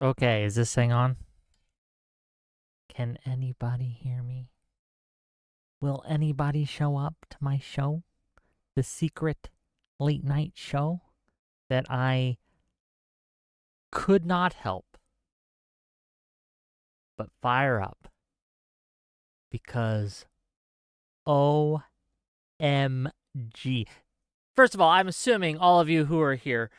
Okay, is this thing on? Can anybody hear me? Will anybody show up to my show? The secret late night show that I could not help but fire up because OMG. First of all, I'm assuming all of you who are here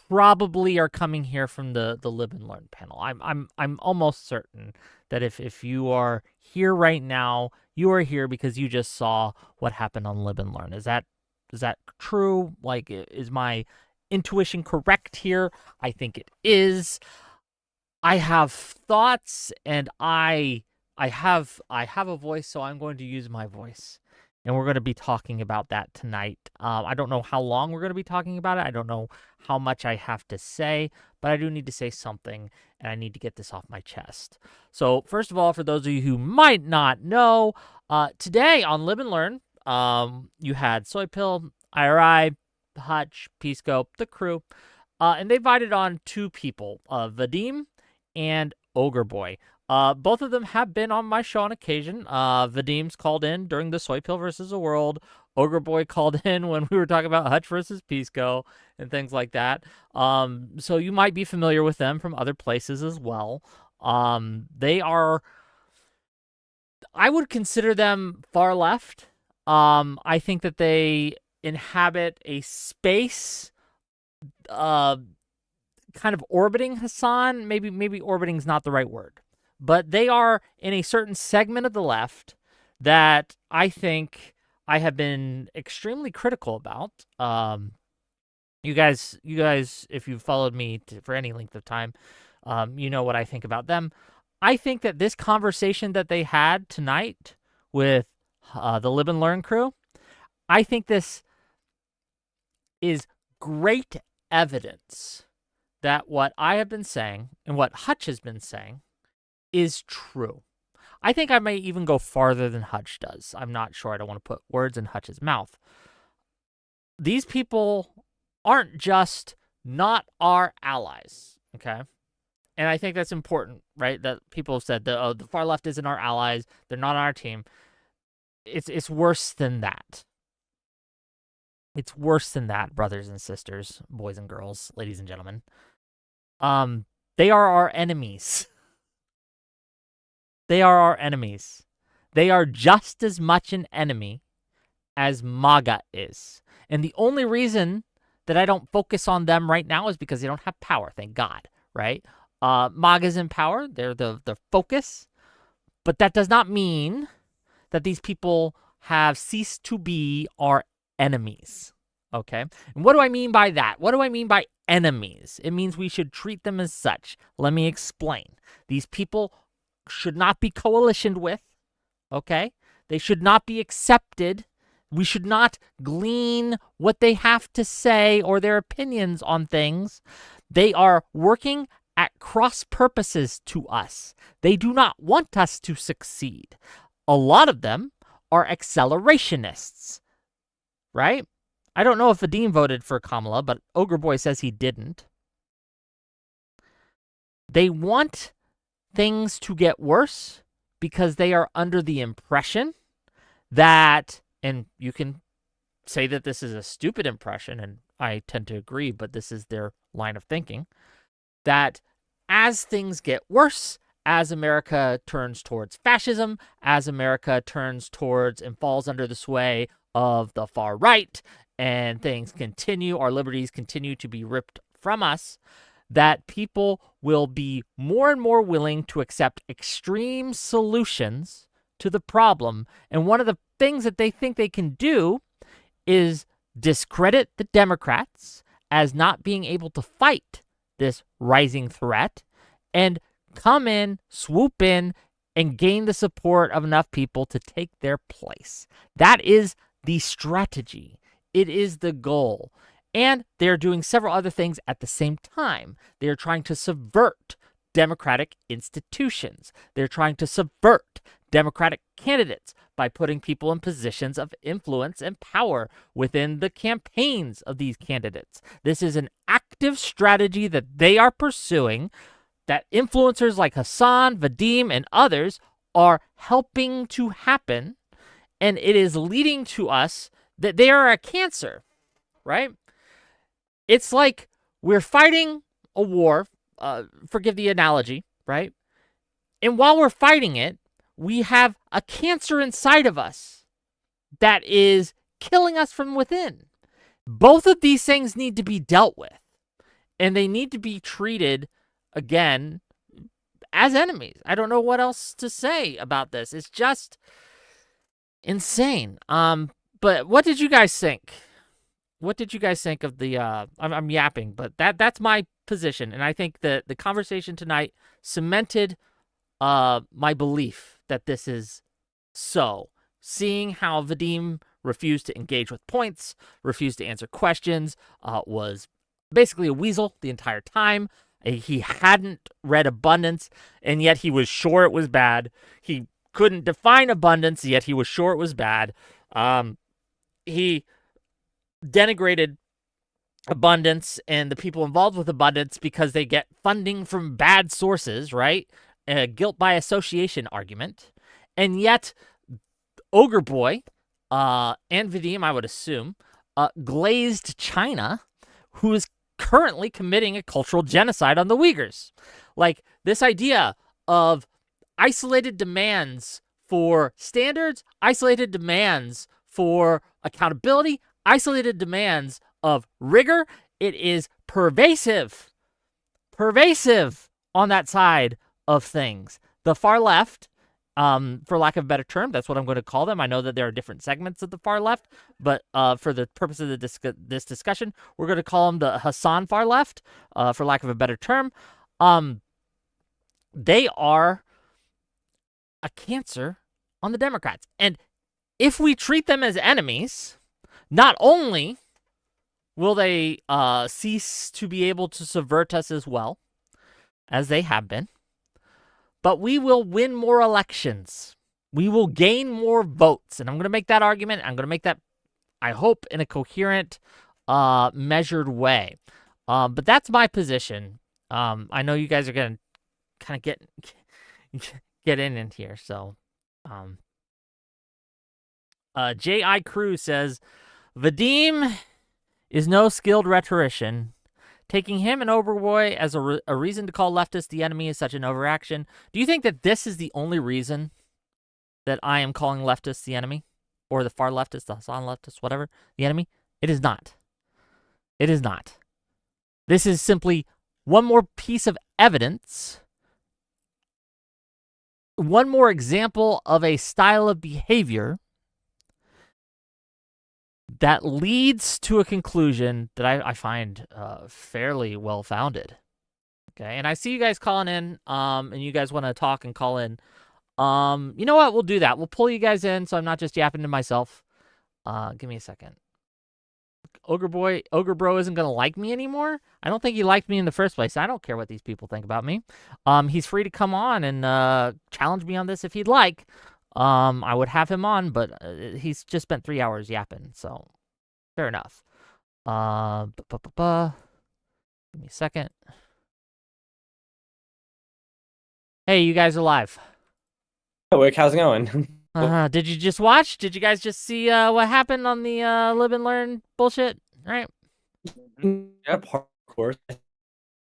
probably are coming here from the Live and Learn panel. I'm almost certain that if you are here right now, you are here because you just saw what happened on Live and Learn. Is that true? Like, is my intuition correct here? I think it is. I have thoughts and I have a voice, so I'm going to use my voice. And we're going to be talking about that tonight. I don't know how long we're going to be talking about it. I don't know how much I have to say, but I do need to say something, and I need to get this off my chest. So first of all, for those of you who might not know, today on Live and Learn, you had Soy Pill, IRI, Hutch, P-Scope, the crew, and they invited on two people, Vadim and Ogreboy. Both of them have been on my show on occasion. Vadim's called in during the Soy Pill versus the World. Ogreboy called in when we were talking about Hutch versus Pisco and things like that. So you might be familiar with them from other places as well. They are, I would consider them far left. I think that they inhabit a space, kind of orbiting Hassan. Maybe orbiting is not the right word. But they are in a certain segment of the left that I think I have been extremely critical about. You guys, if you've followed me for any length of time, you know what I think about them. I think that this conversation that they had tonight with the Live and Learn crew, I think this is great evidence that what I have been saying and what Hutch has been saying is true. I think I may even go farther than Hutch does. I'm not sure. I don't want to put words in Hutch's mouth. These people aren't just not our allies, okay? And I think that's important, right? That people have said that the far left isn't our allies. They're not on our team. It's worse than that. It's worse than that, brothers and sisters, boys and girls, ladies and gentlemen. They are our enemies. They are our enemies. They are just as much an enemy as MAGA is. And the only reason that I don't focus on them right now is because they don't have power, thank God, right? MAGA's in power. They're the focus. But that does not mean that these people have ceased to be our enemies, okay? And what do I mean by that? What do I mean by enemies? It means we should treat them as such. Let me explain. These people should not be coalitioned with, okay? They should not be accepted. We should not glean what they have to say or their opinions on things. They are working at cross purposes to us. They do not want us to succeed. A lot of them are accelerationists, right? I don't know if Vadim voted for Kamala, but Ogreboy says he didn't. They want things to get worse because they are under the impression that, and you can say that this is a stupid impression, and I tend to agree, but this is their line of thinking, that as things get worse, as America turns towards fascism, as America turns towards and falls under the sway of the far right, and things continue, our liberties continue to be ripped from us, that people will be more and more willing to accept extreme solutions to the problem. And one of the things that they think they can do is discredit the Democrats as not being able to fight this rising threat and come in, swoop in, and gain the support of enough people to take their place. That is the strategy. It is the goal. And they're doing several other things at the same time. They're trying to subvert democratic institutions. They're trying to subvert democratic candidates by putting people in positions of influence and power within the campaigns of these candidates. This is an active strategy that they are pursuing that influencers like Hassan, Vadim, and others are helping to happen, and it is leading to us that they are a cancer, right? It's like we're fighting a war, forgive the analogy, right? And while we're fighting it, we have a cancer inside of us that is killing us from within. Both of these things need to be dealt with, and they need to be treated, again, as enemies. I don't know what else to say about this. It's just insane. But what did you guys think? What did you guys think of the I'm yapping, but that's my position, and I think that the conversation tonight cemented my belief that this is so. Seeing how Vadim refused to engage with points, refused to answer questions, was basically a weasel the entire time. He hadn't read abundance, and yet he was sure it was bad. He couldn't define abundance, yet he was sure it was bad. He denigrated abundance and the people involved with abundance because they get funding from bad sources, right? A guilt by association argument. And yet, Ogreboy and Vadim, I would assume, glazed China, who is currently committing a cultural genocide on the Uyghurs. Like, this idea of isolated demands for standards, isolated demands for accountability, isolated demands of rigor, it is pervasive on that side of things. The far left, for lack of a better term, that's what I'm going to call them. I know that there are different segments of the far left, but for the purpose of this discussion, we're going to call them the Hassan far left, for lack of a better term. They are a cancer on the Democrats. And if we treat them as enemies, not only will they cease to be able to subvert us as well, as they have been, but we will win more elections. We will gain more votes. And I'm going to make that argument. I'm going to make that, I hope, in a coherent, measured way. But that's my position. I know you guys are going to kind of get in here. So, J.I. Cruz says, Vadim is no skilled rhetorician. Taking him and Ogreboy as a reason to call leftists the enemy is such an overaction. Do you think that this is the only reason that I am calling leftists the enemy? Or the far leftists, the Hassan leftists, whatever, the enemy? It is not. It is not. This is simply one more piece of evidence, one more example of a style of behavior that leads to a conclusion that I find fairly well-founded. Okay, and I see you guys calling in, and you guys want to talk and call in. You know what? We'll do that. We'll pull you guys in so I'm not just yapping to myself. Give me a second. Ogreboy isn't going to like me anymore? I don't think he liked me in the first place. I don't care what these people think about me. He's free to come on and challenge me on this if he'd like. I would have him on, but he's just spent 3 hours yapping, so fair enough. Give me a second. Hey, you guys are live. Oh, Wick, how's it going? Did you just watch? Did you guys just see what happened on the live and learn bullshit? Right? Yep, of course.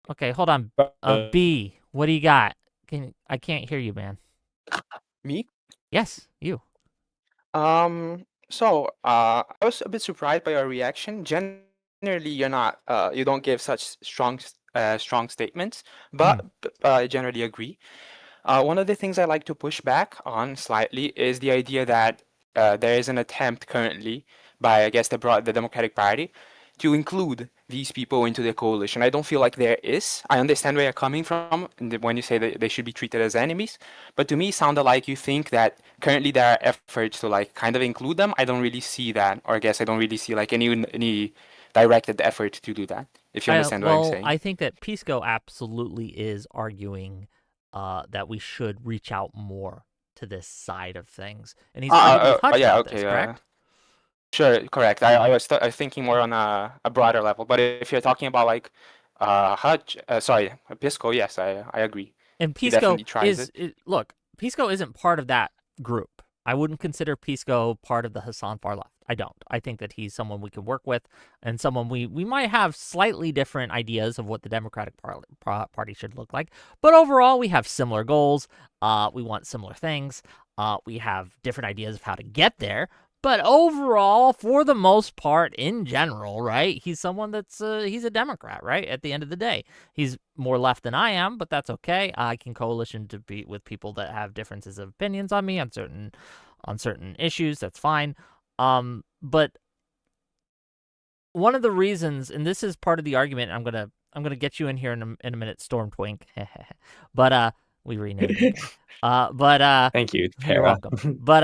Okay, hold on. B, what do you got? I can't hear you, man. Me? Yes, you. I was a bit surprised by your reaction. Generally, you're not, you don't give such strong statements, but I generally agree. One of the things I like to push back on slightly is the idea that there is an attempt currently by, I guess, the Democratic Party to include these people into the coalition. I don't feel like there is. I understand where you're coming from when you say that they should be treated as enemies, but to me, it sounded like you think that currently there are efforts to like kind of include them. I don't really see that, or I guess I don't really see like any directed effort to do that. If you understand what I'm saying. I think that Pisco absolutely is arguing that we should reach out more to this side of things, and he's already touched on this, correct? Sure, correct. I was thinking more on a broader level, but if you're talking about like Sorry, Pisco. Yes, I agree. And He Pisco definitely tries it. look, Pisco isn't part of that group. I wouldn't consider Pisco part of the Hassan far left. I don't. I think that he's someone we can work with and someone we might have slightly different ideas of what the Democratic Party should look like. But overall, we have similar goals. We want similar things. We have different ideas of how to get there. But overall, for the most part, in general, right, he's someone that's, he's a Democrat, right, at the end of the day. He's more left than I am, but that's okay. I can coalition to be with people that have differences of opinions on me on certain issues. That's fine. But one of the reasons, and this is part of the argument, I'm gonna get you in here in a minute, Storm Twink. But we renamed it. Thank you, You're Tara. welcome. But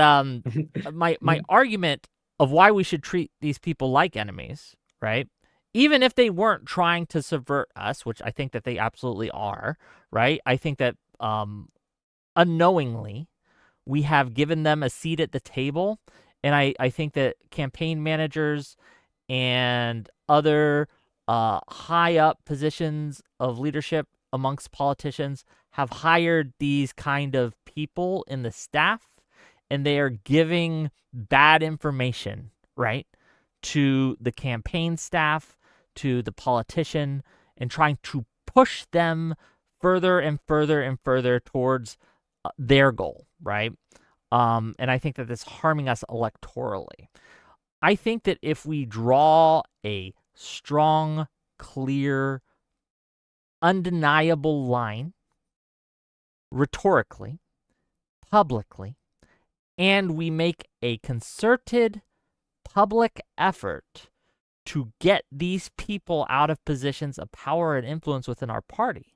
my argument of why we should treat these people like enemies, right? Even if they weren't trying to subvert us, which I think that they absolutely are, right? I think that unknowingly we have given them a seat at the table. And I think that campaign managers and other high up positions of leadership amongst politicians have hired these kind of people in the staff, and they are giving bad information, right, to the campaign staff, to the politician, and trying to push them further and further and further towards their goal, right? And I think that it's harming us electorally. I think that if we draw a strong, clear, undeniable line rhetorically, publicly, and we make a concerted public effort to get these people out of positions of power and influence within our party,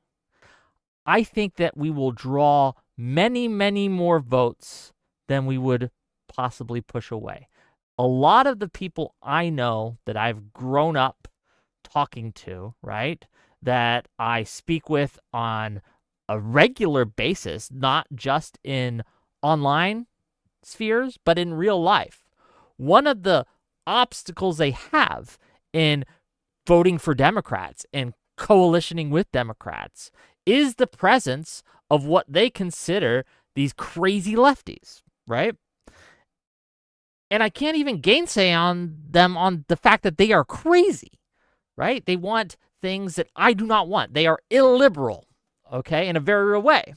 I think that we will draw many, many more votes than we would possibly push away. A lot of the people I know that I've grown up talking to, right, that I speak with on a regular basis, not just in online spheres, but in real life. One of the obstacles they have in voting for Democrats and coalitioning with Democrats is the presence of what they consider these crazy lefties, right? And I can't even gainsay on them on the fact that they are crazy, right? They want things that I do not want. They are illiberal, okay, in a very real way.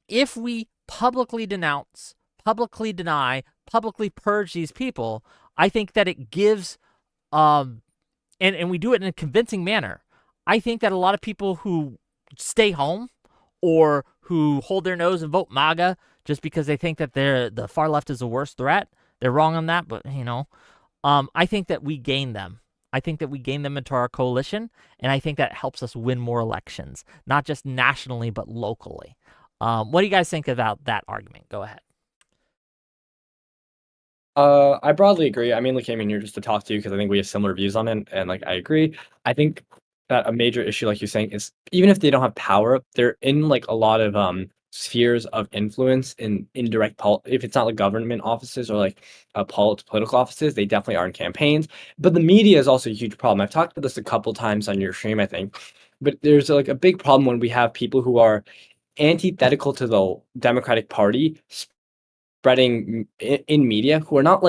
If we publicly denounce, publicly deny, publicly purge these people, I think that it gives, and we do it in a convincing manner. I think that a lot of people who stay home or who hold their nose and vote MAGA just because they think that the far left is the worst threat, they're wrong on that, but, I think that we gain them. I think that we gain them into our coalition, and I think that helps us win more elections, not just nationally, but locally. What do you guys think about that argument? Go ahead. I broadly agree. I mainly came in here just to talk to you because I think we have similar views on it, and I agree. I think that a major issue, like you're saying, is even if they don't have power, they're in a lot of spheres of influence in indirect if it's not government offices or political offices, they definitely are in campaigns. But the media is also a huge problem. I've talked about this a couple times on your stream, I think. But there's a big problem when we have people who are antithetical to the Democratic Party spreading in media who are not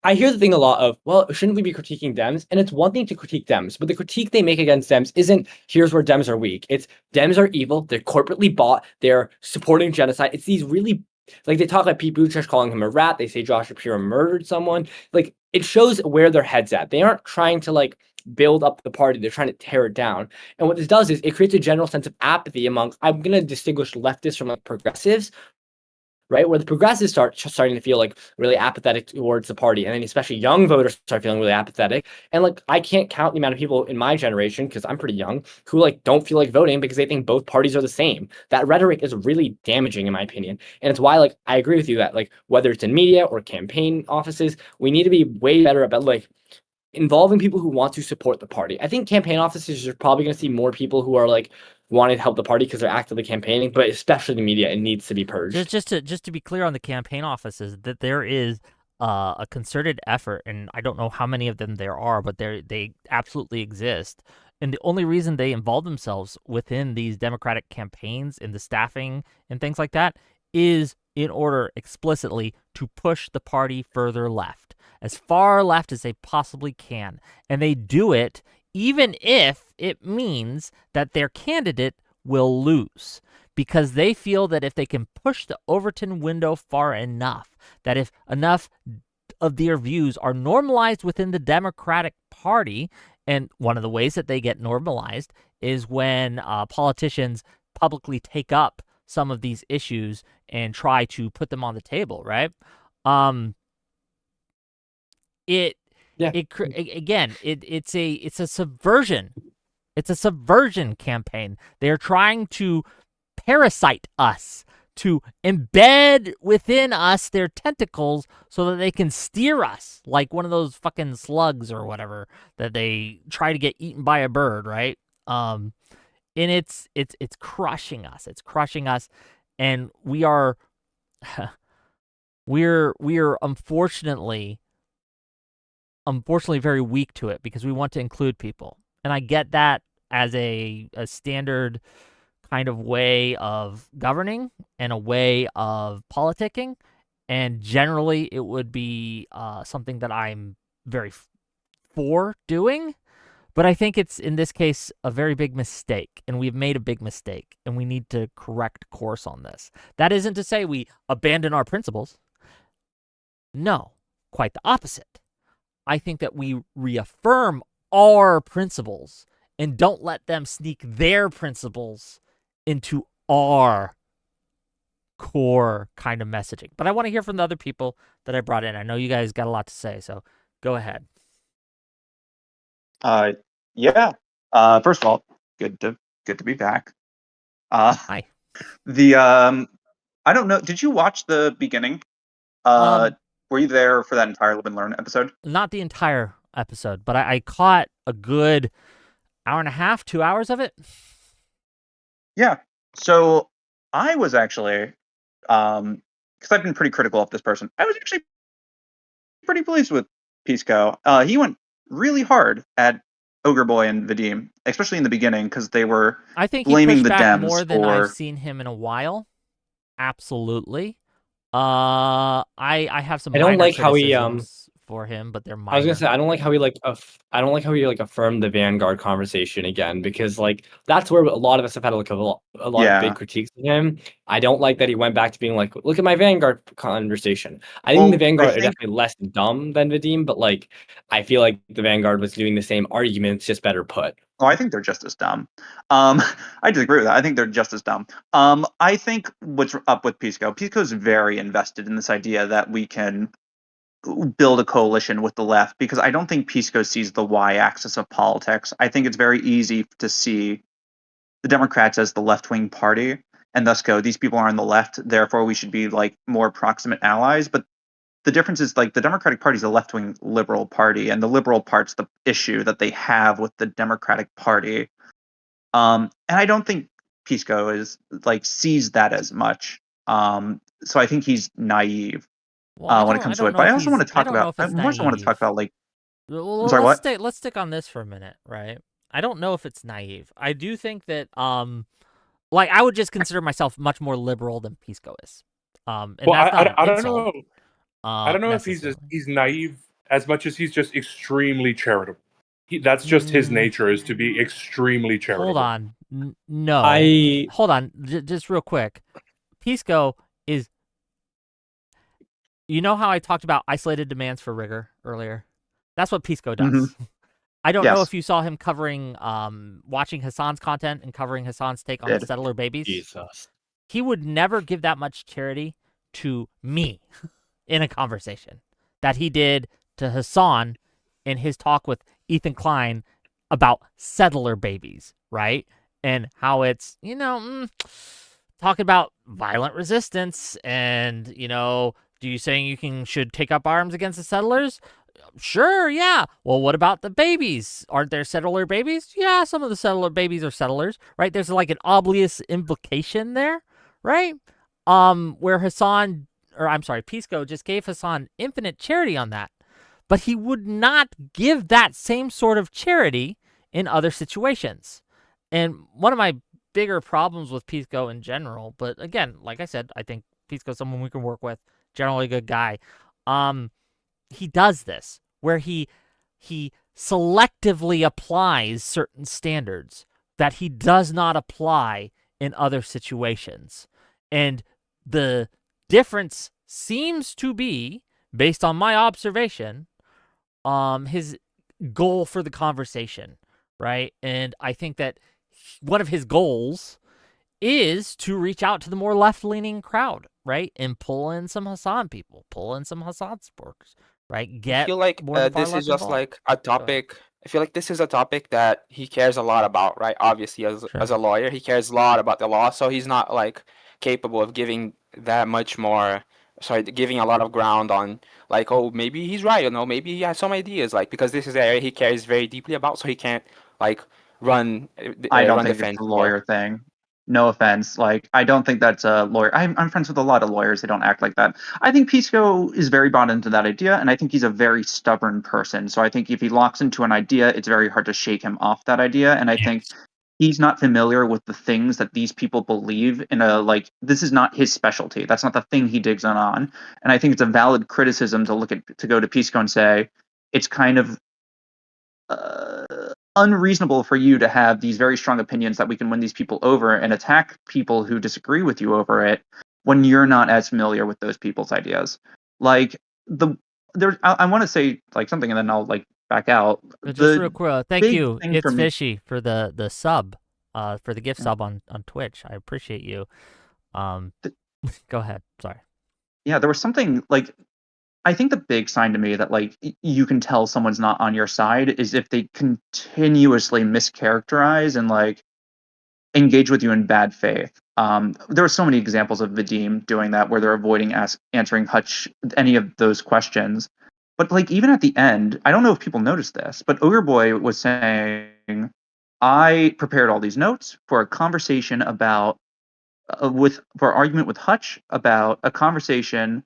I hear the thing a lot of, well, shouldn't we be critiquing Dems? And it's one thing to critique Dems, but the critique they make against Dems isn't here's where Dems are weak. It's Dems are evil. They're corporately bought. They're supporting genocide. It's these really they talk like Pete Buttigieg calling him a rat. They say Josh Shapiro murdered someone. It shows where their head's at. They aren't trying to build up the party. They're trying to tear it down. And what this does is it creates a general sense of apathy among, I'm going to distinguish leftists from progressives, right? Where the progressives starting to feel really apathetic towards the party. And then especially young voters start feeling really apathetic. And I can't count the amount of people in my generation, because I'm pretty young, who don't feel like voting because they think both parties are the same. That rhetoric is really damaging in my opinion. And it's why I agree with you that whether it's in media or campaign offices, we need to be way better about involving people who want to support the party. I think campaign offices are probably going to see more people who are wanting to help the party because they're actively campaigning, but especially the media, it needs to be purged. Just to be clear on the campaign offices, that there is a concerted effort, and I don't know how many of them there are, but they absolutely exist. And the only reason they involve themselves within these Democratic campaigns and the staffing and things like that is in order explicitly to push the party further left, as far left as they possibly can. And they do it even if it means that their candidate will lose, because they feel that if they can push the Overton window far enough, that if enough of their views are normalized within the Democratic Party, and one of the ways that they get normalized is when politicians publicly take up some of these issues and try to put them on the table, right? It's a subversion. It's a subversion campaign. They're trying to parasite us, to embed within us their tentacles so that they can steer us like one of those fucking slugs or whatever that they try to get eaten by a bird, right? And it's crushing us. It's crushing us, and we are we're unfortunately very weak to it because we want to include people. And I get that as a standard kind of way of governing and a way of politicking. And generally, it would be something that I'm very for doing. But I think it's, in this case, a very big mistake. And we've made a big mistake. And we need to correct course on this. That isn't to say we abandon our principles. No, quite the opposite. I think that we reaffirm our principles and don't let them sneak their principles into our core kind of messaging. But I want to hear from the other people that I brought in. I know you guys got a lot to say, so go ahead. Yeah. First of all, good to be back. Hi. I don't know. Did you watch the beginning? Were you there for that entire Live and Learn episode? Not the entire episode, but I caught a good hour and a half, 2 hours of it. Yeah. So I was actually, because I've been pretty critical of this person, I was actually pretty pleased with Pisco. He went really hard at Ogreboy and Vadim, especially in the beginning, because they were blaming the Dems more than I've seen him in a while. Absolutely. I have some. I don't like how he for him, but they're minor. I was gonna say I don't like how he affirmed the Vanguard conversation again, because like that's where a lot of us have had like a lot of big critiques of him. I don't like that he went back to being like, look at my Vanguard conversation. I think the Vanguard are definitely less dumb than Vadim, but like I feel like the Vanguard was doing the same arguments, just better put. Oh, I think they're just as dumb. I disagree with that. I think they're just as dumb. I think what's up with Pisco is very invested in this idea that we can build a coalition with the left, because I don't think Pisco sees the y-axis of politics. I think it's very easy to see the Democrats as the left-wing party and thus go, these people are on the left, therefore we should be like more proximate allies. But the difference is like the Democratic Party is a left-wing liberal party, and the liberal part's the issue that they have with the Democratic Party. And I don't think Pisco is like sees that as much. So I think he's naive. When it comes to it, but I also want to talk about. I also want to talk about like. Well, sorry, what? Let's stick on this for a minute, right? I don't know if it's naive. I do think that, like I would just consider myself much more liberal than Pisco is. And well, that's not I don't know. I don't know if he's naive as much as he's just extremely charitable. That's just his nature, is to be extremely charitable. Hold on, no. Hold on, just real quick. Pisco is. You know how I talked about isolated demands for rigor earlier? That's what Pisco does. Mm-hmm. I don't know if you saw him covering, watching Hassan's content and covering Hassan's take on the settler babies. Jesus. He would never give that much charity to me in a conversation that he did to Hassan in his talk with Ethan Klein about settler babies, right? And how it's, talking about violent resistance and, do you saying you should take up arms against the settlers? Sure, yeah. Well, what about the babies? Aren't there settler babies? Yeah, some of the settler babies are settlers, right? There's like an obvious implication there, right? Where Hassan Pisco just gave Hassan infinite charity on that, but he would not give that same sort of charity in other situations. And one of my bigger problems with Pisco in general, but again, like I said, I think Pisco's someone we can work with, generally a good guy. He does this where he selectively applies certain standards that he does not apply in other situations. And the difference seems to be, based on my observation, his goal for the conversation, right? And I think that one of his goals is to reach out to the more left-leaning crowd, right? And pull in some Hassan people, pull in some Hassan supporters, right? I feel like more of the far this is left just involved. like a topic. I feel like this is a topic that he cares a lot about, right? Obviously, as Sure. a lawyer, he cares a lot about the law, so he's not like capable of giving that much more. Sorry, giving a lot of ground on like, oh, maybe he's right, maybe he has some ideas, like because this is an area he cares very deeply about, so he can't like run I don't run think it's defense a for. lawyer thing. No offense. Like, I don't think that's a lawyer. I'm friends with a lot of lawyers. They don't act like that. I think Pisco is very bought into that idea, and I think he's a very stubborn person. So I think if he locks into an idea, it's very hard to shake him off that idea. And I think he's not familiar with the things that these people believe in this is not his specialty. That's not the thing he digs on. And I think it's a valid criticism to go to Pisco and say, it's kind of unreasonable for you to have these very strong opinions that we can win these people over and attack people who disagree with you over it when you're not as familiar with those people's ideas. Like I want to say like something and then I'll like back out. But just real quick, thank you. thing for It's me- Fishy for the sub, for the gift sub on Twitch. I appreciate you. Go ahead. Sorry. Yeah, there was something like I think the big sign to me that like you can tell someone's not on your side is if they continuously mischaracterize and like engage with you in bad faith. There are so many examples of Vadim doing that where they're avoiding answering Hutch any of those questions. But like even at the end, I don't know if people noticed this, but Ogreboy was saying, "I prepared all these notes for a conversation about for argument with Hutch about a conversation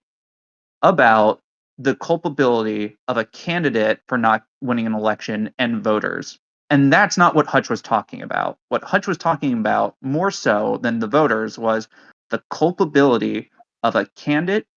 about the culpability of a candidate for not winning an election and voters." And that's not what Hutch was talking about. What Hutch was talking about, more so than the voters, was the culpability of a candidate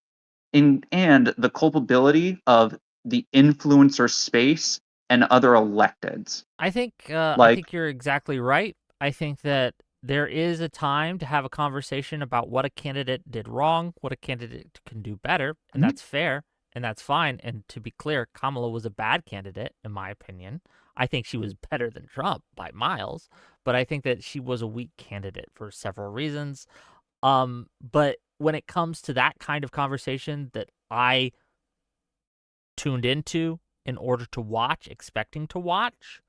and the culpability of the influencer space and other electeds. I think you're exactly right. I think that there is a time to have a conversation about what a candidate did wrong, what a candidate can do better, and that's fair and that's fine. And to be clear, Kamala was a bad candidate, in my opinion. I think she was better than Trump by miles, but I think that she was a weak candidate for several reasons. But when it comes to that kind of conversation that I tuned into in order to watch, expecting to watch,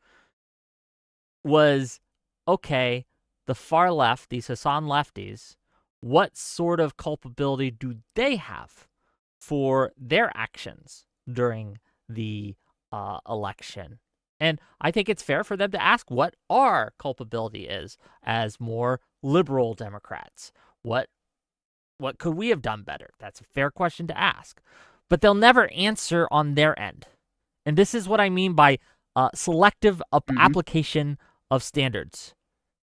was, okay, the far left, these Hassan lefties, what sort of culpability do they have for their actions during the election? And I think it's fair for them to ask what our culpability is as more liberal Democrats. What could we have done better? That's a fair question to ask. But they'll never answer on their end. And this is what I mean by selective application of standards.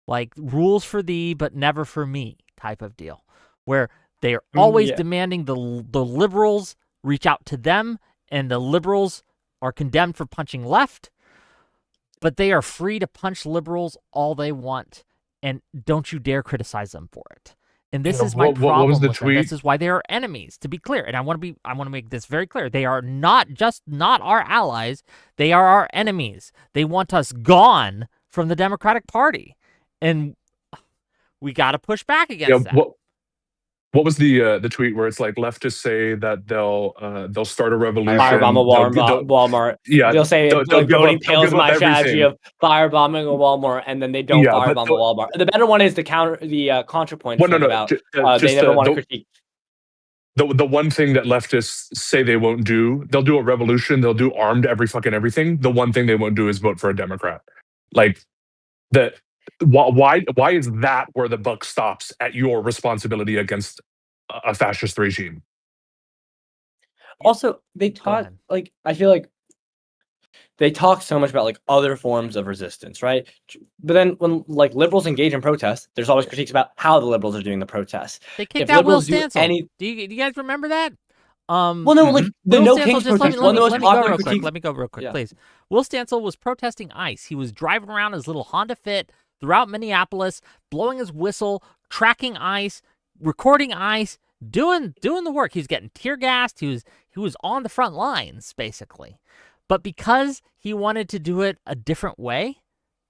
Like rules for thee, but never for me type of deal. Where they are always demanding the liberals reach out to them, and the liberals are condemned for punching left, but they are free to punch liberals all they want, and don't you dare criticize them for it. And this is my problem what was the with tweet? them. This is why they are enemies, to be clear. And I want to make this very clear. They are not our allies. They are our enemies. They want us gone from the Democratic Party. And we got to push back against that. What was the tweet where it's like leftists say that they'll start a revolution, Firebomb a Walmart. Yeah, They'll say voting pales my strategy everything. of firebombing a Walmart, and then they don't firebomb a Walmart. The better one is the ContraPoints thing about they never want to critique. The one thing that leftists say they won't do, they'll do a revolution, they'll do armed everything. The one thing they won't do is vote for a Democrat. Like that. Why is that where the buck stops at your responsibility against a fascist regime? Also, they Go talk ahead. like I feel like they talk so much about like other forms of resistance, right? But then when like liberals engage in protests, there's always critiques about how the liberals are doing the protests. They kicked If out Will liberals do Stancil. any, Do you guys remember that? well, no, like the Will No Stancil, Kings just protest, let one of the most me go popular real quick. critiques. Let me go real quick, Yeah. please. Will Stancil was protesting ICE. He was driving around his little Honda Fit throughout Minneapolis, blowing his whistle, tracking ICE, recording ICE, doing the work. He's getting tear gassed. He was on the front lines basically, but because he wanted to do it a different way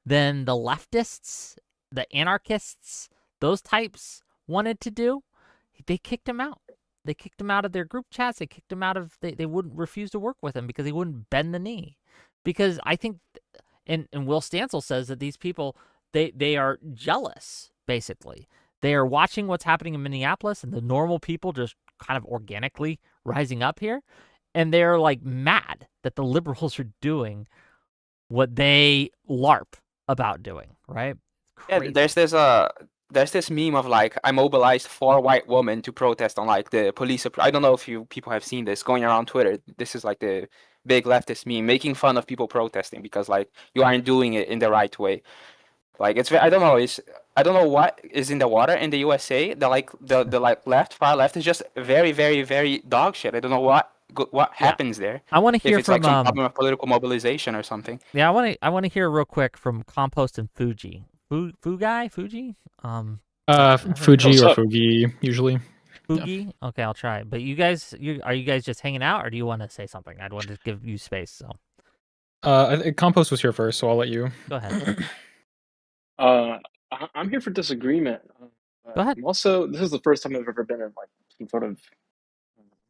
than the leftists, the anarchists, those types wanted to do, they kicked him out. They kicked him out of their group chats. They kicked him out of, they wouldn't refuse to work with him because he wouldn't bend the knee. Because I think, and Will Stancil says that these people, they are jealous, basically. They are watching what's happening in Minneapolis and the normal people just kind of organically rising up here. And they're like mad that the liberals are doing what they LARP about doing, right? Yeah, Crazy. there's this meme of like I mobilized 4 white women to protest on like the police. I don't know if you people have seen this going around Twitter. This is like the big leftist meme making fun of people protesting because like you aren't doing it in the right way. Like I don't know, I don't know what is in the water in the USA. The like the like far left is just very very very dog shit. I don't know what happens there. I want to If hear it's like from some problem of political mobilization or something. yeah, I want to hear real quick from Compost and Fuji. Fuji? Fuji What's or up? Fugi usually. Fugi? Okay, I'll try. But are you guys just hanging out or do you want to say something? I'd want to give you space, so I think Compost was here first, so I'll let you. go ahead. I'm here for disagreement. Go ahead. I'm also, this is the first time I've ever been in like some sort of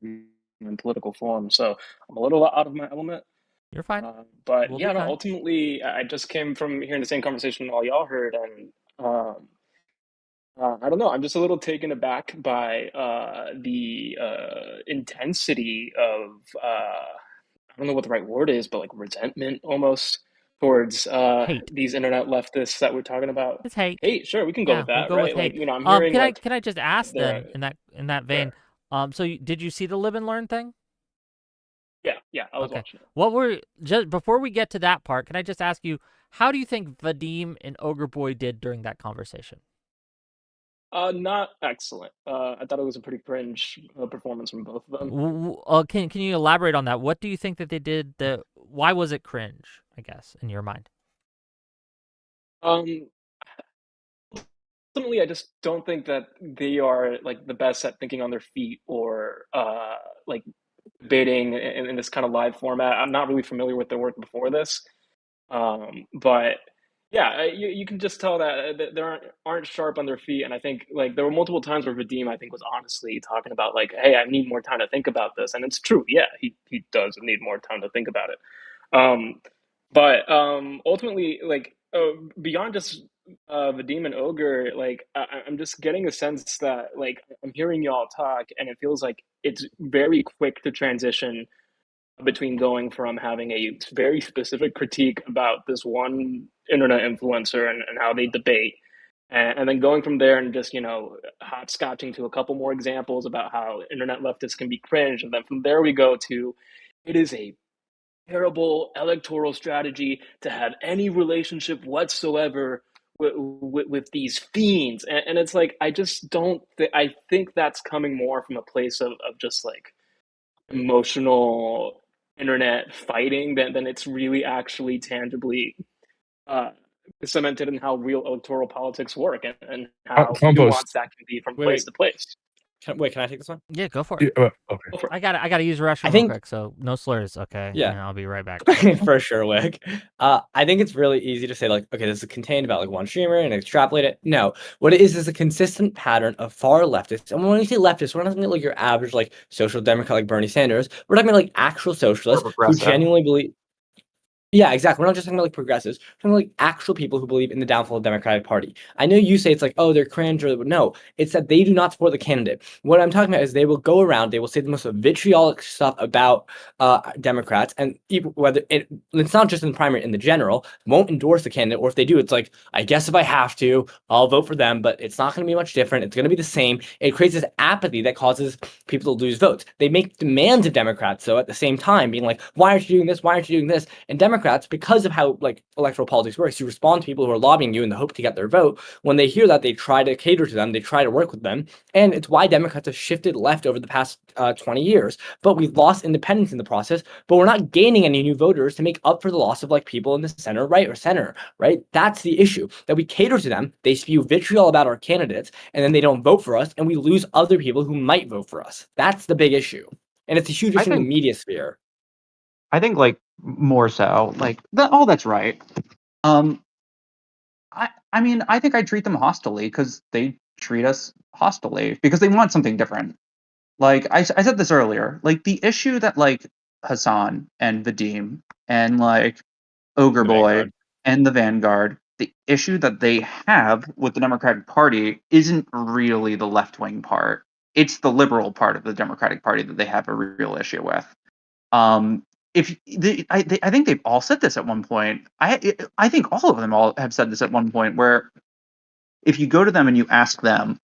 in political forum, so I'm a little out of my element. You're fine. But We'll yeah, be no, kind. ultimately, I just came from hearing the same conversation all y'all heard, and I don't know. I'm just a little taken aback by the intensity of I don't know what the right word is, but like resentment almost towards Hate. these internet leftists that we're talking about. It's hate. Hate, sure, we can go Yeah, with we'll that, go with right? Like, hate. you know, I'm hearing like Can I just ask the then in that vein? So did you see the Live and Learn thing? yeah, I was Okay. watching it. What were just before we get to that part, can I just ask you, how do you think Vadim and Ogreboy did during that conversation? Not excellent. I thought it was a pretty cringe performance from both of them. Can you elaborate on that? What do you think that they did? Why was it cringe? I guess in your mind. Ultimately, I just don't think that they are like the best at thinking on their feet or like debating in this kind of live format. I'm not really familiar with their work before this, but yeah, you can just tell that they aren't sharp on their feet. And I think like there were multiple times where Vadim, I think, was honestly talking about like, hey, I need more time to think about this, and it's true. Yeah, he does need more time to think about it. But ultimately, like beyond just Vadim and Ogre, like I'm just getting a sense that like I'm hearing y'all talk, and it feels like it's very quick to transition between going from having a very specific critique about this one internet influencer and how they debate, and then going from there and just hopscotching to a couple more examples about how internet leftists can be cringe, and then from there we go to it is a terrible electoral strategy to have any relationship whatsoever with these fiends, and it's like I just don't I think that's coming more from a place of just like emotional internet fighting than it's really actually tangibly uh, cemented in how real electoral politics work and how Compost. nuanced that can be from Wait, place to place. Can I take this one? Yeah, go for it. Yeah, okay. Go for it. I gotta use the restroom I real think- quick, so no slurs, okay? Yeah. And I'll be right back. For sure, Wick. I think it's really easy to say like, okay, this is contained about like one streamer and extrapolate it. No, what it is a consistent pattern of far leftists. And when we say leftists, we're not talking about like your average like social democrat like Bernie Sanders. We're talking about like actual socialists who progressive. genuinely believe. Yeah, exactly. We're not just talking about like progressives. We're talking about like actual people who believe in the downfall of the Democratic Party. I know you say it's like, oh, they're cringe or no. It's that they do not support the candidate. What I'm talking about is they will go around, they will say the most vitriolic stuff about Democrats, and even whether it's not just in the primary, in the general, won't endorse the candidate, or if they do, it's like, I guess if I have to, I'll vote for them, but it's not going to be much different. It's going to be the same. It creates this apathy that causes people to lose votes. They make demands of Democrats, though, at the same time, being like, why aren't you doing this? Why aren't you doing this? And Democrats, because of how like electoral politics works, you respond to people who are lobbying you in the hope to get their vote. When they hear that, they try to cater to them, they try to work with them, and it's why Democrats have shifted left over the past 20 years. But we've lost independence in the process, but we're not gaining any new voters to make up for the loss of like people in the center right or center, right? That's the issue, that we cater to them, they spew vitriol about our candidates, and then they don't vote for us, and we lose other people who might vote for us. That's the big issue. And it's a huge issue in the media sphere. I think like more so like all that's right. I mean I think I treat them hostilely because they treat us hostilely because they want something different. Like I said this earlier, like the issue that like Hassan and Vadim and like Ogreboy and the Vanguard, the issue that they have with the Democratic Party isn't really the left wing part. It's the liberal part of the Democratic Party that they have a real issue with. If I think they've all said this at one point. I think all of them all have said this at one point. Where if you go to them and you ask them,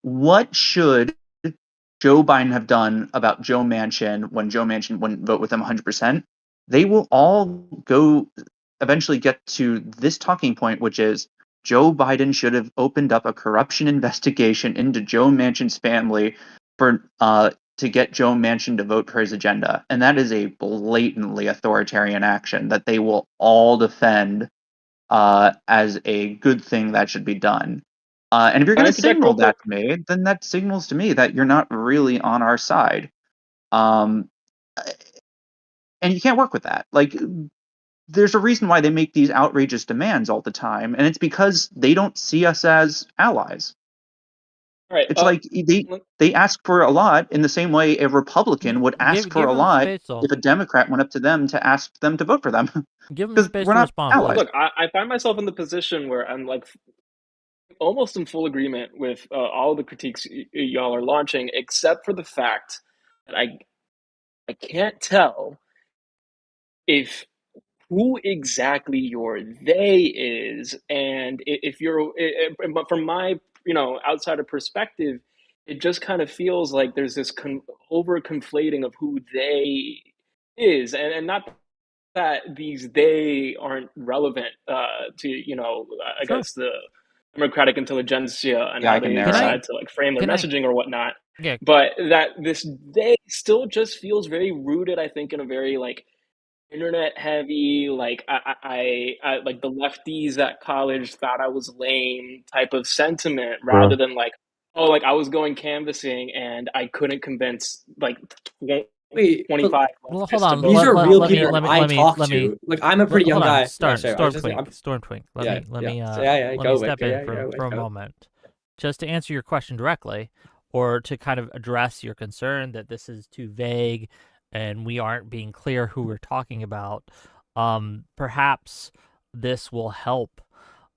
what should Joe Biden have done about Joe Manchin when Joe Manchin wouldn't vote with him 100%, they will all go eventually get to this talking point, which is Joe Biden should have opened up a corruption investigation into Joe Manchin's family for to get Joe Manchin to vote for his agenda. And that is a blatantly authoritarian action that they will all defend as a good thing that should be done. And if you're going to signal that to me, then that signals to me that you're not really on our side. And you can't work with that. Like, there's a reason why they make these outrageous demands all the time, and it's because they don't see us as allies. All right. It's like they ask for a lot in the same way a Republican would ask for a lot if a Democrat went up to them to ask them to vote for them. Give them space to respond. Allies. Look, I find myself in the position where I'm like almost in full agreement with all of the critiques y'all are launching, except for the fact that I can't tell if who exactly your they is, and if you're but from my outsider perspective, it just kind of feels like there's this over conflating of who they is, and not that these they aren't relevant to I guess the democratic intelligentsia and how they decide to like frame their messaging or whatnot. Yeah. But that this they still just feels very rooted, I think, in a very like internet heavy, like I like the lefties at college thought I was lame type of sentiment, rather than like, oh, like I was going canvassing and I couldn't convince like 25. Well, hold on. These are real people I talk to. Like I'm a pretty young guy. Stormtwink. Let me step in for a moment, just to answer your question directly, or to kind of address your concern that this is too vague and we aren't being clear who we're talking about. Perhaps this will help.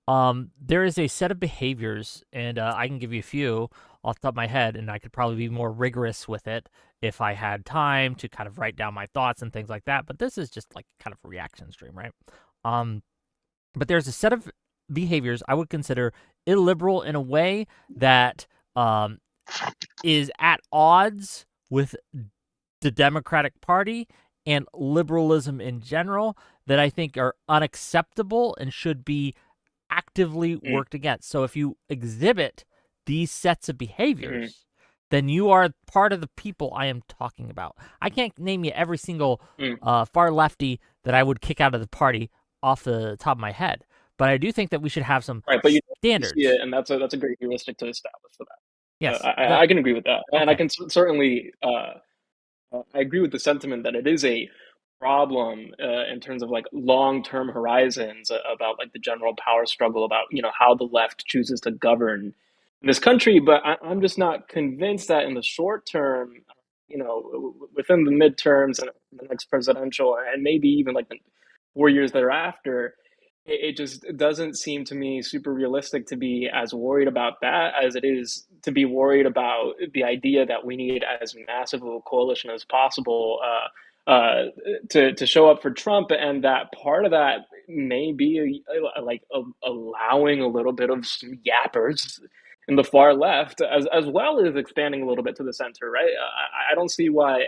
There is a set of behaviors, and I can give you a few off the top of my head, and I could probably be more rigorous with it if I had time to kind of write down my thoughts and things like that. But this is just like kind of a reaction stream, right? But there's a set of behaviors I would consider illiberal in a way that is at odds with the Democratic Party and liberalism in general, that I think are unacceptable and should be actively worked against. So if you exhibit these sets of behaviors, then you are part of the people I am talking about. I can't name you every single far lefty that I would kick out of the party off the top of my head, but I do think that we should have some standards. You see it, and that's a great heuristic to establish for that. Yes, I can agree with that, and I can certainly I agree with the sentiment that it is a problem in terms of like long-term horizons about like the general power struggle, about how the left chooses to govern this country. But I'm just not convinced that in the short term, within the midterms and the next presidential, and maybe even like 4 years thereafter, it just doesn't seem to me super realistic to be as worried about that as it is to be worried about the idea that we need as massive of a coalition as possible to show up for Trump, and that part of that may be allowing a little bit of some yappers in the far left, as well as expanding a little bit to the center, right? I don't see why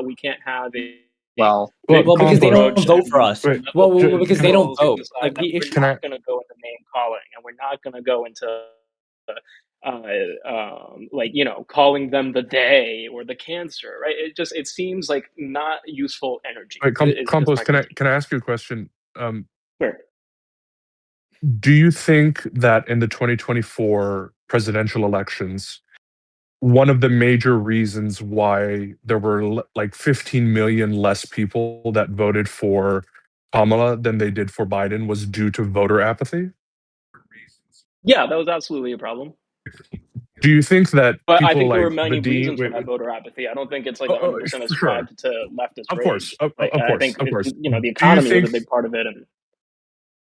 we can't have a Well, big Well, because they approach don't vote and for us. Wait, Well, because they don't liberals vote. decide Like that the we're issue. Can I? not going to go into name calling, and we're not going to go into calling them the they or the cancer, right? It seems like not useful energy. Wait, Is my Compost, can I critique. ask you a question? Sure. Do you think that in the 2024 presidential elections, one of the major reasons why there were like 15 million less people that voted for Kamala than they did for Biden was due to voter apathy? Yeah, that was absolutely a problem. Do you think that But I people think there like were many Vadim, reasons for that voter apathy. I don't think it's like oh, 100% for sure, ascribed to leftist of course, rage. Like of I course, think of course. the Do you economy was think? a big part of it. And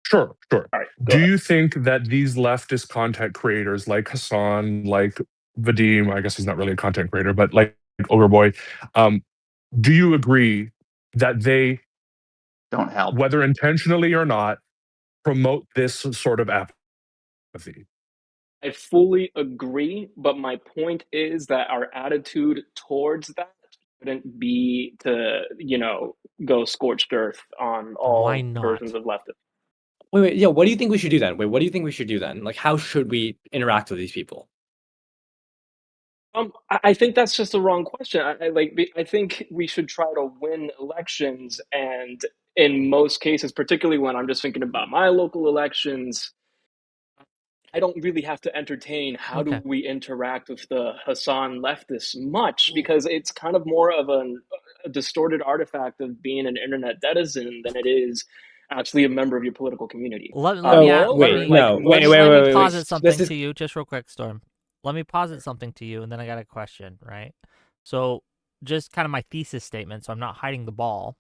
Sure, sure. all right, go Do ahead. you think that these leftist content creators like Hassan, like Vadim, I guess he's not really a content creator, but like Ogreboy, do you agree that they, don't help. whether intentionally or not, promote this sort of apathy? I fully agree, but my point is that our attitude towards that shouldn't be to, go scorched earth on Why all versions not? of leftism. Wait. Yeah. What do you think we should do then? Wait. What do you think we should do then? Like, how should we interact with these people? I think that's just the wrong question. I think we should try to win elections, and in most cases, particularly when I'm just thinking about my local elections, I don't really have to entertain how do Okay. we interact with the Hassan leftists much, because it's kind of more of a distorted artifact of being an internet denizen than it is actually a member of your political community. Let No, me Moreover, no, let me wait. posit something This is to you just real quick, Storm. Let me posit something to you, and then I got a question, right? So, just kind of my thesis statement, so I'm not hiding the ball,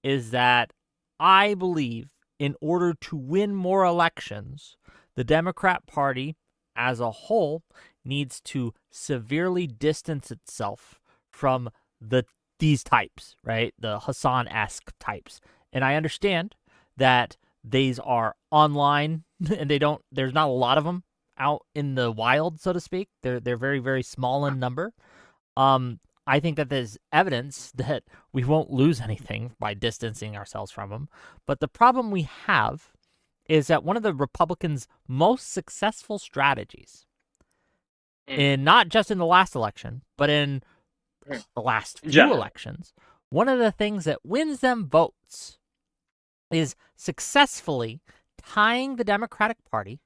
is that I believe in order to win more elections, the Democrat Party as a whole needs to severely distance itself from these types, right? The Hassan-esque types. And I understand that these are online and there's not a lot of them out in the wild, so to speak. They're very, very small in number. I think that there's evidence that we won't lose anything by distancing ourselves from them. But the problem we have is that one of the Republicans' most successful strategies, in not just in the last election, but in the last few elections, one of the things that wins them votes is successfully tying the Democratic Party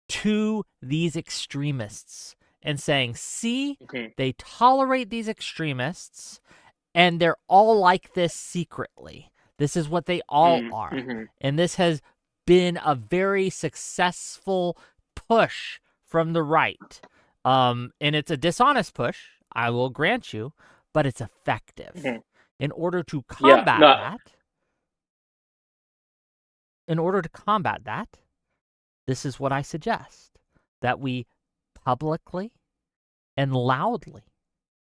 to these extremists and saying, see, they tolerate these extremists and they're all like this secretly. This is what they all are. And this has been a very successful push from the right. And it's a dishonest push, I will grant you, but it's effective. In order to combat that, this is what I suggest, that we publicly and loudly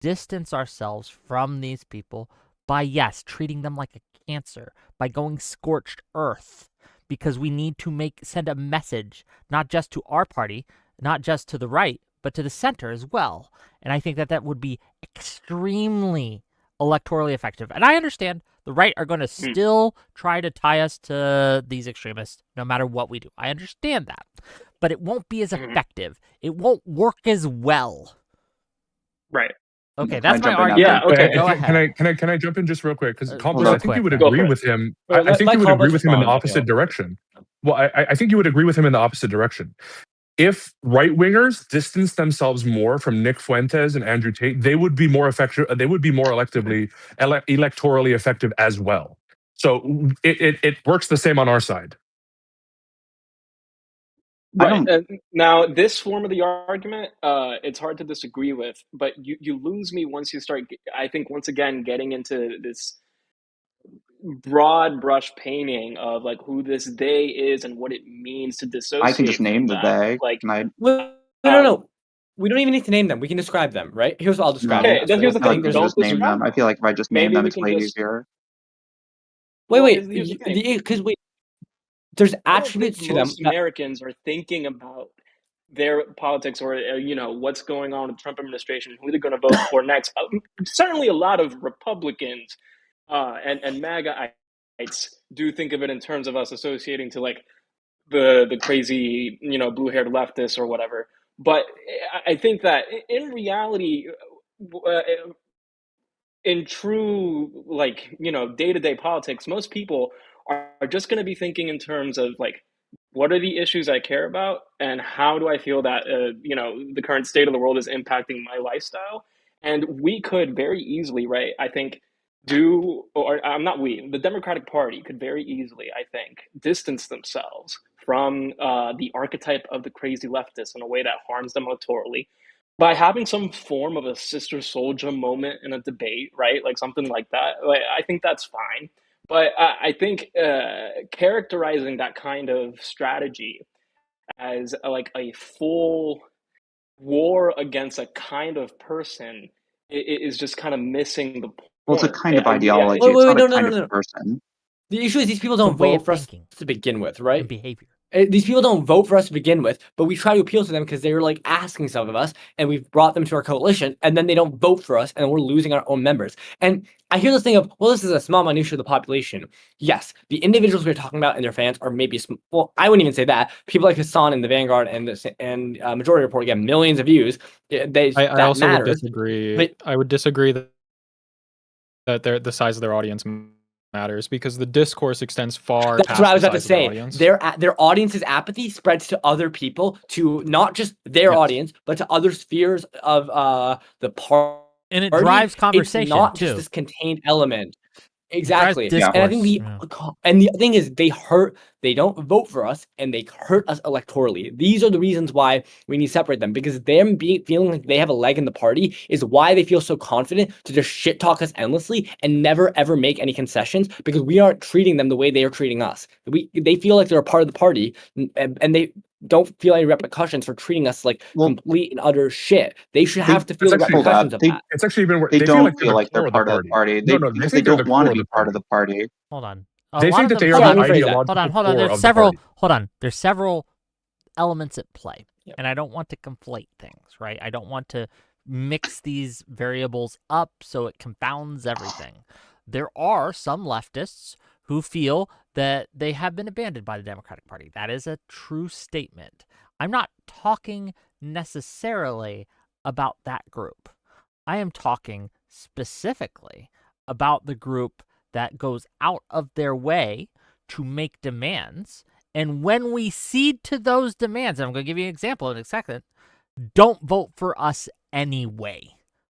distance ourselves from these people by, yes, treating them like a cancer, by going scorched earth, because we need to send a message, not just to our party, not just to the right, but to the center as well. And I think that would be extremely electorally effective. And I understand the right are going to still try to tie us to these extremists no matter what we do. I understand that. But it won't be as effective. It won't work as well. Right. Okay, that's my argument. Yeah, okay. Go ahead. Can I jump in just real quick? Because real I think you would quick, agree with him. Well, I think let you would Compost agree with him in the respond, opposite direction. Well, I think you would agree with him in the opposite direction. If right wingers distance themselves more from Nick Fuentes and Andrew Tate, they would be more effective. They would be more electorally effective as well. So it works the same on our side. Right. Now, this form of the argument, it's hard to disagree with, but you lose me once you start, I think, once again, getting into this broad brush painting of like who this they is and what it means to dissociate I can just name the from that. they. Like, Can I? No. We don't even need to name them. We can describe them, right? Here's what I'll describe No. okay, them. then here's the I feel thing: like we should don't just name describe them. I feel like if I just name Maybe them, we it's can way just. easier. Well, Wait. here's the thing. Because there's I don't think attributes to them. most Americans are thinking about their politics or what's going on with the Trump administration, who they're going to vote for next. Certainly, a lot of Republicans and MAGAites do think of it in terms of us associating to like the crazy blue-haired leftists or whatever. But I think that in reality, in true like day-to-day politics, most people are just going to be thinking in terms of like, what are the issues I care about and how do I feel that the current state of the world is impacting my lifestyle. And we could very easily, right, I think, the Democratic Party could very easily, I think, distance themselves from the archetype of the crazy leftist in a way that harms them electorally by having some form of a sister soldier moment in a debate, right? Like something like that. Like, I think that's fine. But I think characterizing that kind of strategy as like a full war against a kind of person is just kind of missing the point. Well, it's a kind of Yeah, ideology. Wait, It's not a no. kind of person. The issue is these people It's a don't way vote of for us thinking to begin with, and right? behavior. These people don't vote for us to begin with, but we try to appeal to them because they were like asking some of us, and we've brought them to our coalition, and then they don't vote for us, and we're losing our own members. And I hear this thing of, well, this is a small minutia of the population. Yes, the individuals we're talking about and their fans are maybe well, I wouldn't even say that. People like Hassan in the Vanguard and Majority Report get millions of views. I also would matters. disagree. But I would disagree that the size of their audience matters because the discourse extends far that's past what I was the about to size of their say. audience. Their audience's apathy spreads to other people, to not just their Yes. audience, but to other spheres of the party. And it drives conversation, It's not too. just this contained element. Drives Exactly. discourse. And I think the thing is they don't vote for us and they hurt us electorally. These are the reasons why we need to separate them, because them feeling like they have a leg in the party is why they feel so confident to just shit talk us endlessly and never ever make any concessions, because we aren't treating them the way they are treating us. They feel like they're a part of the party and they don't feel any repercussions for treating us like complete and utter shit. They should have to feel the repercussions of that. It's actually even worse. They don't feel the like they're core of part of the party. Because they don't want to be part of the party. Hold on. They think that they are the ideological core There's of the several. party. Hold on. There's several elements at play, Yep. and I don't want to conflate things, right? I don't want to mix these variables up so it confounds everything. There are some leftists who feel that they have been abandoned by the Democratic Party. That is a true statement. I'm not talking necessarily about that group. I am talking specifically about the group that goes out of their way to make demands. And when we cede to those demands, and I'm going to give you an example in a second, don't vote for us anyway.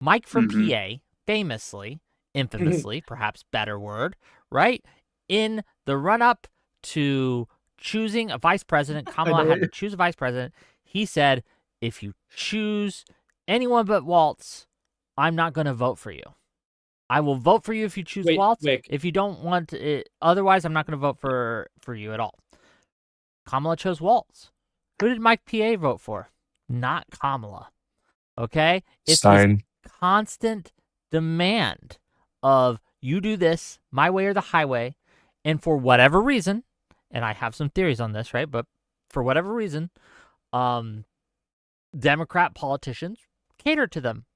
Mike from PA famously, infamously, perhaps better word, right? In the run-up to choosing a vice president, Kamala had to choose a vice president. He said, if you choose anyone but Waltz, I'm not going to vote for you. I will vote for you if you choose Waltz. If you don't want it, otherwise, I'm not going to vote for you at all. Kamala chose Waltz. Who did Mike PA vote for? Not Kamala. Okay? It's this constant demand of you do this, my way or the highway, and for whatever reason, and I have some theories on this, right? But for whatever reason, Democrat politicians cater to them.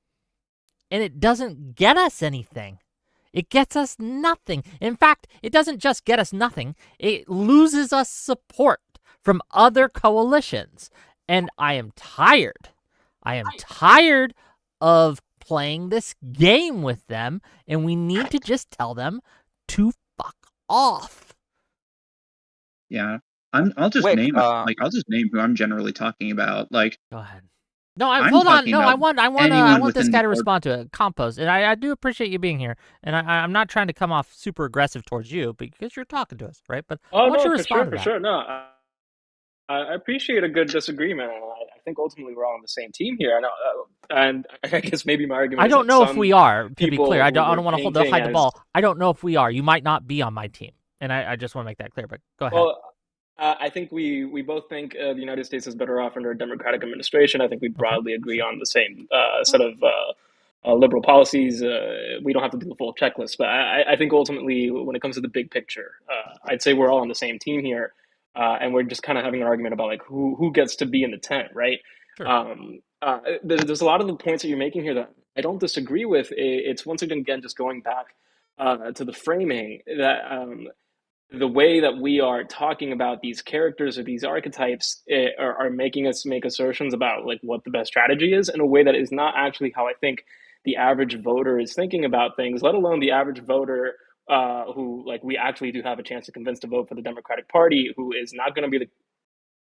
And it doesn't get us anything. It gets us nothing. In fact, it doesn't just get us nothing. It loses us support from other coalitions. And I am tired. I am tired of playing this game with them. And we need to just tell them to fuck off. Yeah. I'll just name who I'm generally talking about. Like, go ahead. No, hold on. No, I want this guy to respond to it. Compost, and I do appreciate you being here. And I'm not trying to come off super aggressive towards you because you're talking to us, right? But I want you to respond to that. For sure. No, I appreciate a good disagreement. I think ultimately we're all on the same team here. And I guess maybe my argument I is don't that know if some we are, to be people clear. I who we're don't want to hide painting the as ball. I don't know if we are. You might not be on my team. And I just want to make that clear, but go ahead. well, I think we both think the United States is better off under a Democratic administration. I think we broadly agree on the same set of liberal policies. We don't have to do the full checklist, but I think ultimately, when it comes to the big picture, I'd say we're all on the same team here, and we're just kind of having an argument about like who gets to be in the tent, right? Sure. There's a lot of the points that you're making here that I don't disagree with. It's once again just going back to the framing that. The way that we are talking about these characters or these archetypes are making us make assertions about like what the best strategy is in a way that is not actually how I think the average voter is thinking about things, let alone the average voter who like we actually do have a chance to convince to vote for the Democratic Party, who is not going to be the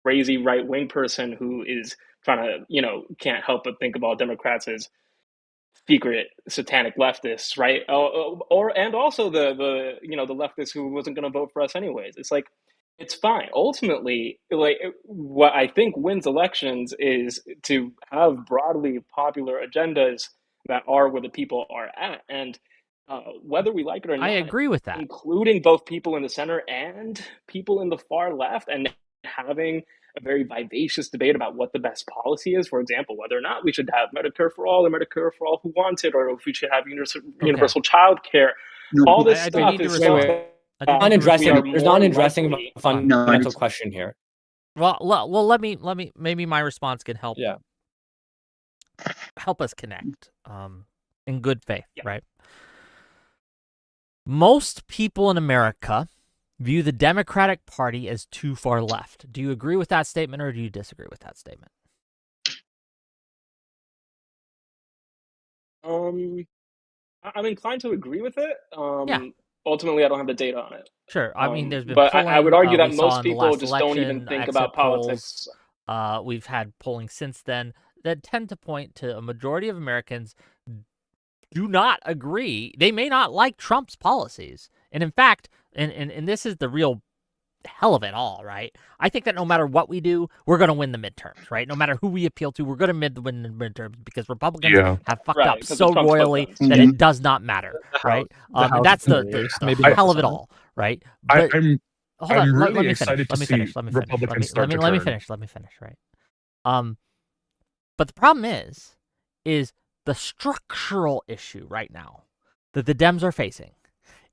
crazy right wing person who is trying to, can't help but think about Democrats as secret satanic leftists, right? Or and also the the leftist who wasn't going to vote for us anyways. It's like it's fine. Ultimately, like what I think wins elections is to have broadly popular agendas that are where the people are at, and whether we like it or not, I agree with that. including both people in the center and people in the far left, and having a very vivacious debate about what the best policy is. For example, whether or not we should have Medicare for all or Medicare for all who want it, or if we should have universal child care. All this I stuff need to is respond. stuff I need to respond. There's not an addressing likely- a fundamental question here. Well, let me maybe my response can help. Yeah. Help us connect in good faith, Yeah. right? Most people in America view the Democratic Party as too far left. Do you agree with that statement or do you disagree with that statement? I'm inclined to agree with it. Yeah. Ultimately, I don't have the data on it. Sure. I mean, there's been but polling. I would argue that we saw most in the people last just don't even election, think exit about polls. politics. We've had polling since then that tend to point to a majority of Americans do not agree. They may not like Trump's policies. And in fact, and this is the real hell of it all, right? I think that no matter what we do, we're going to win the midterms, right? No matter who we appeal to, we're going to win the midterms because Republicans have fucked Right, up 'cause of so Trump's royally footprints. that it does not matter, right? House And that's the maybe hell of it not. all, right? But I'm hold on, let really me excited finish. to Let me see finish. Republicans start to Let me turn. finish, right? But the problem is the structural issue right now that the Dems are facing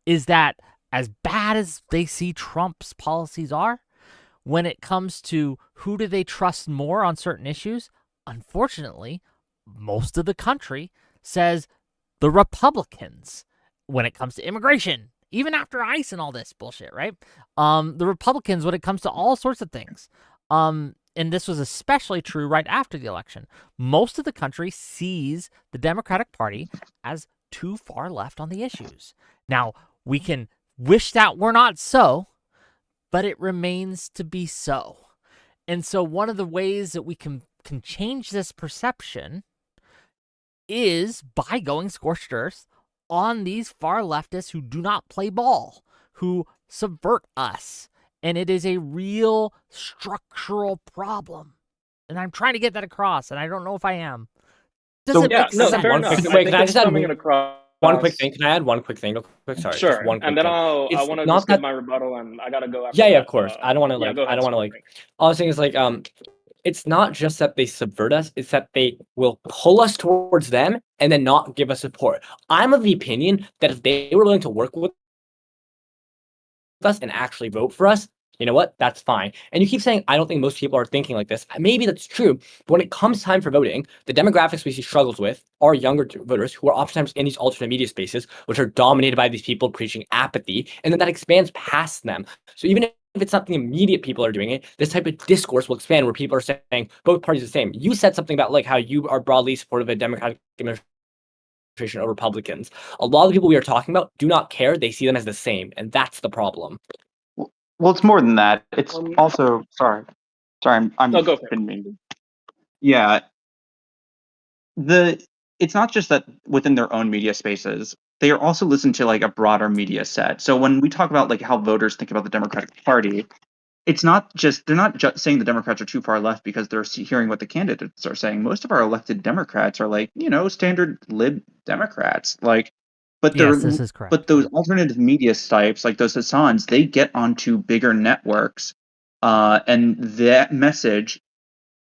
is that as bad as they see Trump's policies are, when it comes to who do they trust more on certain issues, unfortunately, most of the country says the Republicans when it comes to immigration, even after ICE and all this bullshit, right? The Republicans when it comes to all sorts of things. And this was especially true right after the election. Most of the country sees the Democratic Party as too far left on the issues. Now, we can wish that we're not so, but it remains to be so. And so one of the ways that we can change this perception is by going scorched earth on these far leftists who do not play ball, who subvert us. And it is a real structural problem. And I'm trying to get that across, and I don't know if I am. Does it make sense? fair enough. Wait, can I just add coming across one quick thing? Can I add one quick thing real quick? Sorry. Sure. Just one quick And then thing. I It's want to not just give that- my rebuttal, and I gotta go after Yeah, that. of course. I don't want to yeah, go ahead, I don't want to Spencer. all I'm saying is it's not just that they subvert us, it's that they will pull us towards them and then not give us support. I'm of the opinion that if they were willing to work with us and actually vote for us, you know what? That's fine. And you keep saying, I don't think most people are thinking like this. Maybe that's true. But when it comes time for voting, the demographics we see struggles with are younger voters who are oftentimes in these alternate media spaces, which are dominated by these people preaching apathy. And then that expands past them. So even if it's not the immediate people are doing it, this type of discourse will expand where people are saying both parties are the same. You said something about like how you are broadly supportive of a Democratic administration over Republicans. A lot of the people we are talking about do not care. They see them as the same. And that's the problem. Well, it's more than that. It's also sorry. I'm No, go for it. Yeah. It's not just that within their own media spaces, they are also listening to like a broader media set. So when we talk about like how voters think about the Democratic Party, it's not just they're not just saying the Democrats are too far left because they're hearing what the candidates are saying. Most of our elected Democrats are like, standard lib Democrats. Like, but Yes, this is correct. but those alternative media types, like those Hassans, they get onto bigger networks, and that message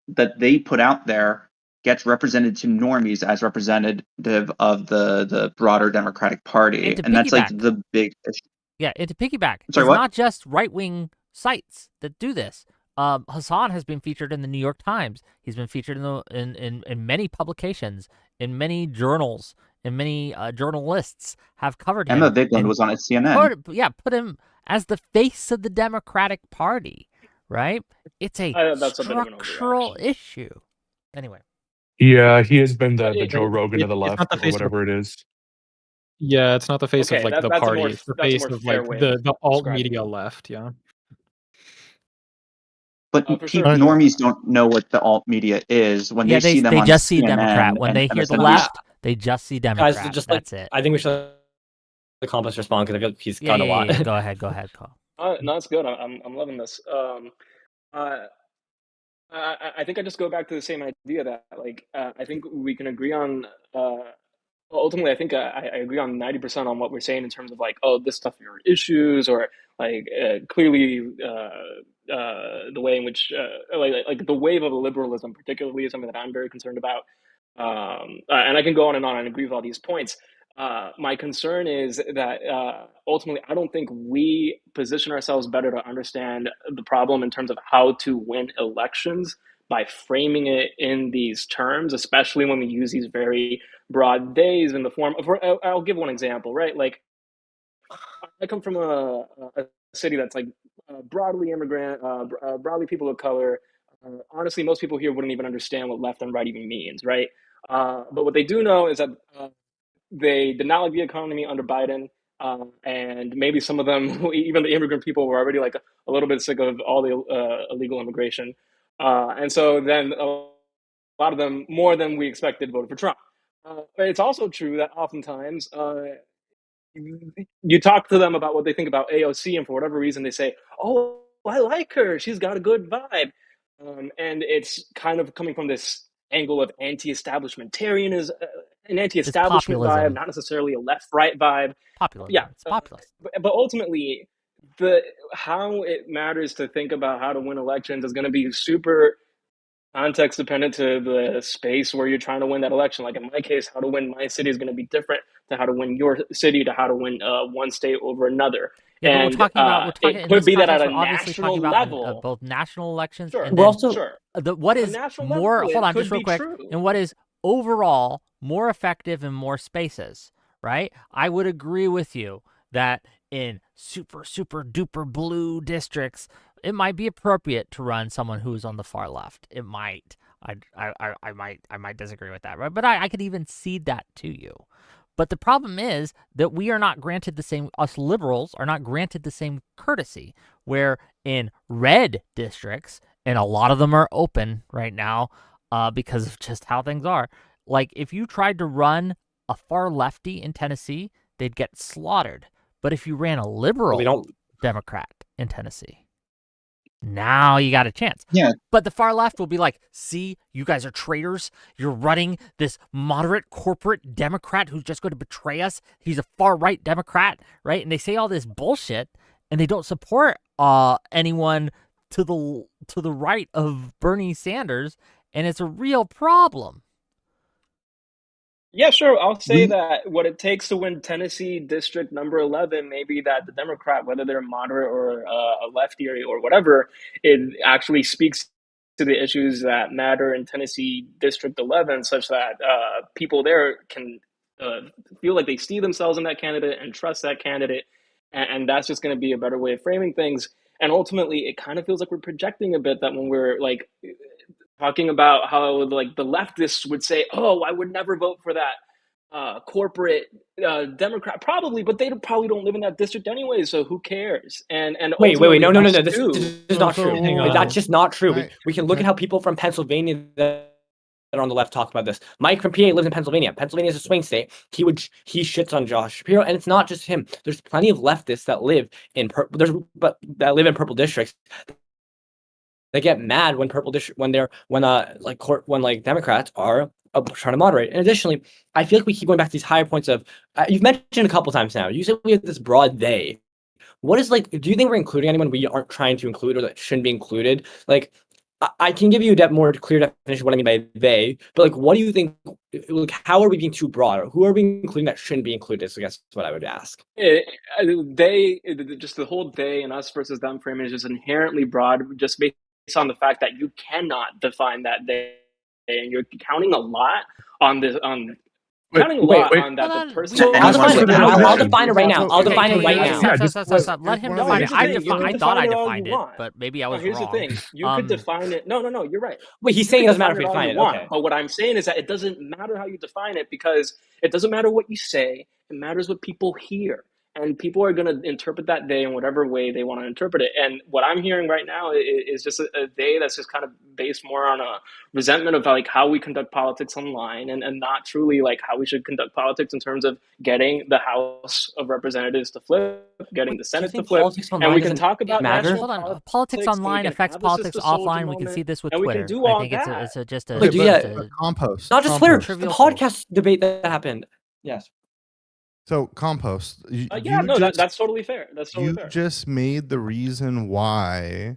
that they put out there gets represented to normies as representative of the broader Democratic Party, and that's like the big issue. Yeah, and to piggyback, Sorry, it's what? not just right-wing sites that do this. Hassan has been featured in the New York Times. He's been featured in many publications, in many journals, and many journalists have covered him. Emma Vigeland was on at CNN. Put him as the face of the Democratic Party, right? It's a structural issue. Anyway. Yeah, he has been the Joe Rogan of the left, or whatever it is. Yeah, it's not the face of like the party. It's the face of like the alt media it. left. Yeah. But normies don't know what the alt media is when they see them on just see CNN Democrat. When they hear the left, they just see Democrat. Guys, just that's it. I think we should let Compass respond because I feel like he's got a lot. Yeah. Go ahead, Carl. No, it's good. I'm loving this. I think I just go back to the same idea that I think we can agree on. Ultimately, I think I agree on 90% on what we're saying in terms of like, oh, this stuff are issues, or like clearly the way in which like the wave of liberalism, particularly, is something that I'm very concerned about. And I can go on and agree with all these points. My concern is that ultimately, I don't think we position ourselves better to understand the problem in terms of how to win elections by framing it in these terms, especially when we use these very broad days in the form of, I'll give one example, right? Like, I come from a city that's like broadly immigrant, broadly people of color. Honestly, most people here wouldn't even understand what left and right even means, right? But what they do know is that they did not like the economy under Biden. And maybe some of them, even the immigrant people, were already like a little bit sick of all the illegal immigration. And so then a lot of them, more than we expected, voted for Trump. It's also true that oftentimes you talk to them about what they think about AOC, and for whatever reason they say, oh, I like her, she's got a good vibe. And it's kind of coming from this angle of anti-establishmentarianism, an anti-establishment vibe, not necessarily a left-right vibe. Populism. Yeah, it's populist. But ultimately, how it matters to think about how to win elections is going to be super context dependent to the space where you're trying to win that election. Like in my case, how to win my city is going to be different to how to win your city, to how to win one state over another. Yeah, and but we're talking it could be that at a national level, both national elections. Sure, and we're also what is more. Hold on, just real quick. And what is overall more effective in more spaces, right? I would agree with you that in super duper blue districts, it might be appropriate to run someone who's on the far left. It might. I might disagree with that, right? But I could even cede that to you. But the problem is that we are not granted the same, us liberals are not granted the same courtesy, where in red districts, and a lot of them are open right now because of just how things are. Like if you tried to run a far lefty in Tennessee, they'd get slaughtered. But if you ran a liberal Democrat in Tennessee, now you got a chance. Yeah. But the far left will be like, see, you guys are traitors. You're running this moderate corporate Democrat who's just going to betray us. He's a far right Democrat, right? And they say all this bullshit, and they don't support anyone to the right of Bernie Sanders, and it's a real problem. Yeah, sure. I'll say that what it takes to win Tennessee District number 11 may be that the Democrat, whether they're moderate or a lefty or whatever, it actually speaks to the issues that matter in Tennessee District 11, such that people there can feel like they see themselves in that candidate and trust that candidate. And that's just going to be a better way of framing things. And ultimately, it kind of feels like we're projecting a bit that when we're like talking about how like the leftists would say, oh, I would never vote for that corporate Democrat, probably, but they probably don't live in that district anyway, so who cares? And wait, no, this is not true. That's just not true. Right. We can look at how people from Pennsylvania that are on the left talk about this. Mike from PA lives in Pennsylvania. Pennsylvania is a swing state. He shits on Josh Shapiro, and it's not just him. There's plenty of leftists that live in purple districts they get mad when when Democrats are trying to moderate. And additionally, I feel like we keep going back to these higher points of you've mentioned a couple times now. You said we have this broad they. What is like? Do you think we're including anyone we aren't trying to include or that shouldn't be included? Like, I can give you a more clear definition of what I mean by they, but like, what do you think? Like, how are we being too broad? Or who are we including that shouldn't be included? So I guess that's what I would ask. Just the whole they and us versus them framing is just inherently broad, just based on the fact that you cannot define that they, and you're counting a lot on this on. Counting a lot on that the person. So I'll define it. I'll define it right now. I'll define it right now. Stop. Let him define it. I thought I defined it, but maybe I was here's wrong. the thing: you could define it. No, you're right. Wait, he's saying it doesn't matter if we define it. Okay. But what I'm saying is that it doesn't matter how you define it because it doesn't matter what you say. It matters what people hear. And people are going to interpret that they in whatever way they want to interpret it. And what I'm hearing right now is just a they that's just kind of based more on a resentment of like how we conduct politics online and not truly like how we should conduct politics in terms of getting the House of Representatives to flip, getting the Senate to flip. And we can talk about matter. Hold on. Politics online affects politics offline. We can see this with Twitter. I think it's just a compost. Not just Twitter. The podcast debate that happened. Yes. So compost. That's totally fair. That's totally fair. You just made the reason why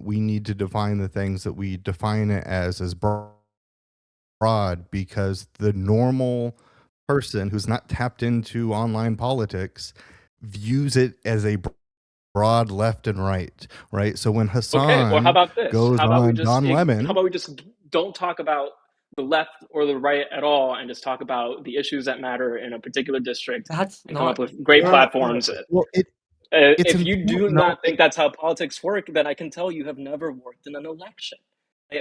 we need to define the things that we define it as broad, because the normal person who's not tapped into online politics views it as a broad left and right? So when Hassan how about this? goes on Don Lemon, how about we just don't talk about the left or the right at all and just talk about the issues that matter in a particular district and come up with great platforms. Well, if you do not think that's how politics work, then I can tell you have never worked in an election.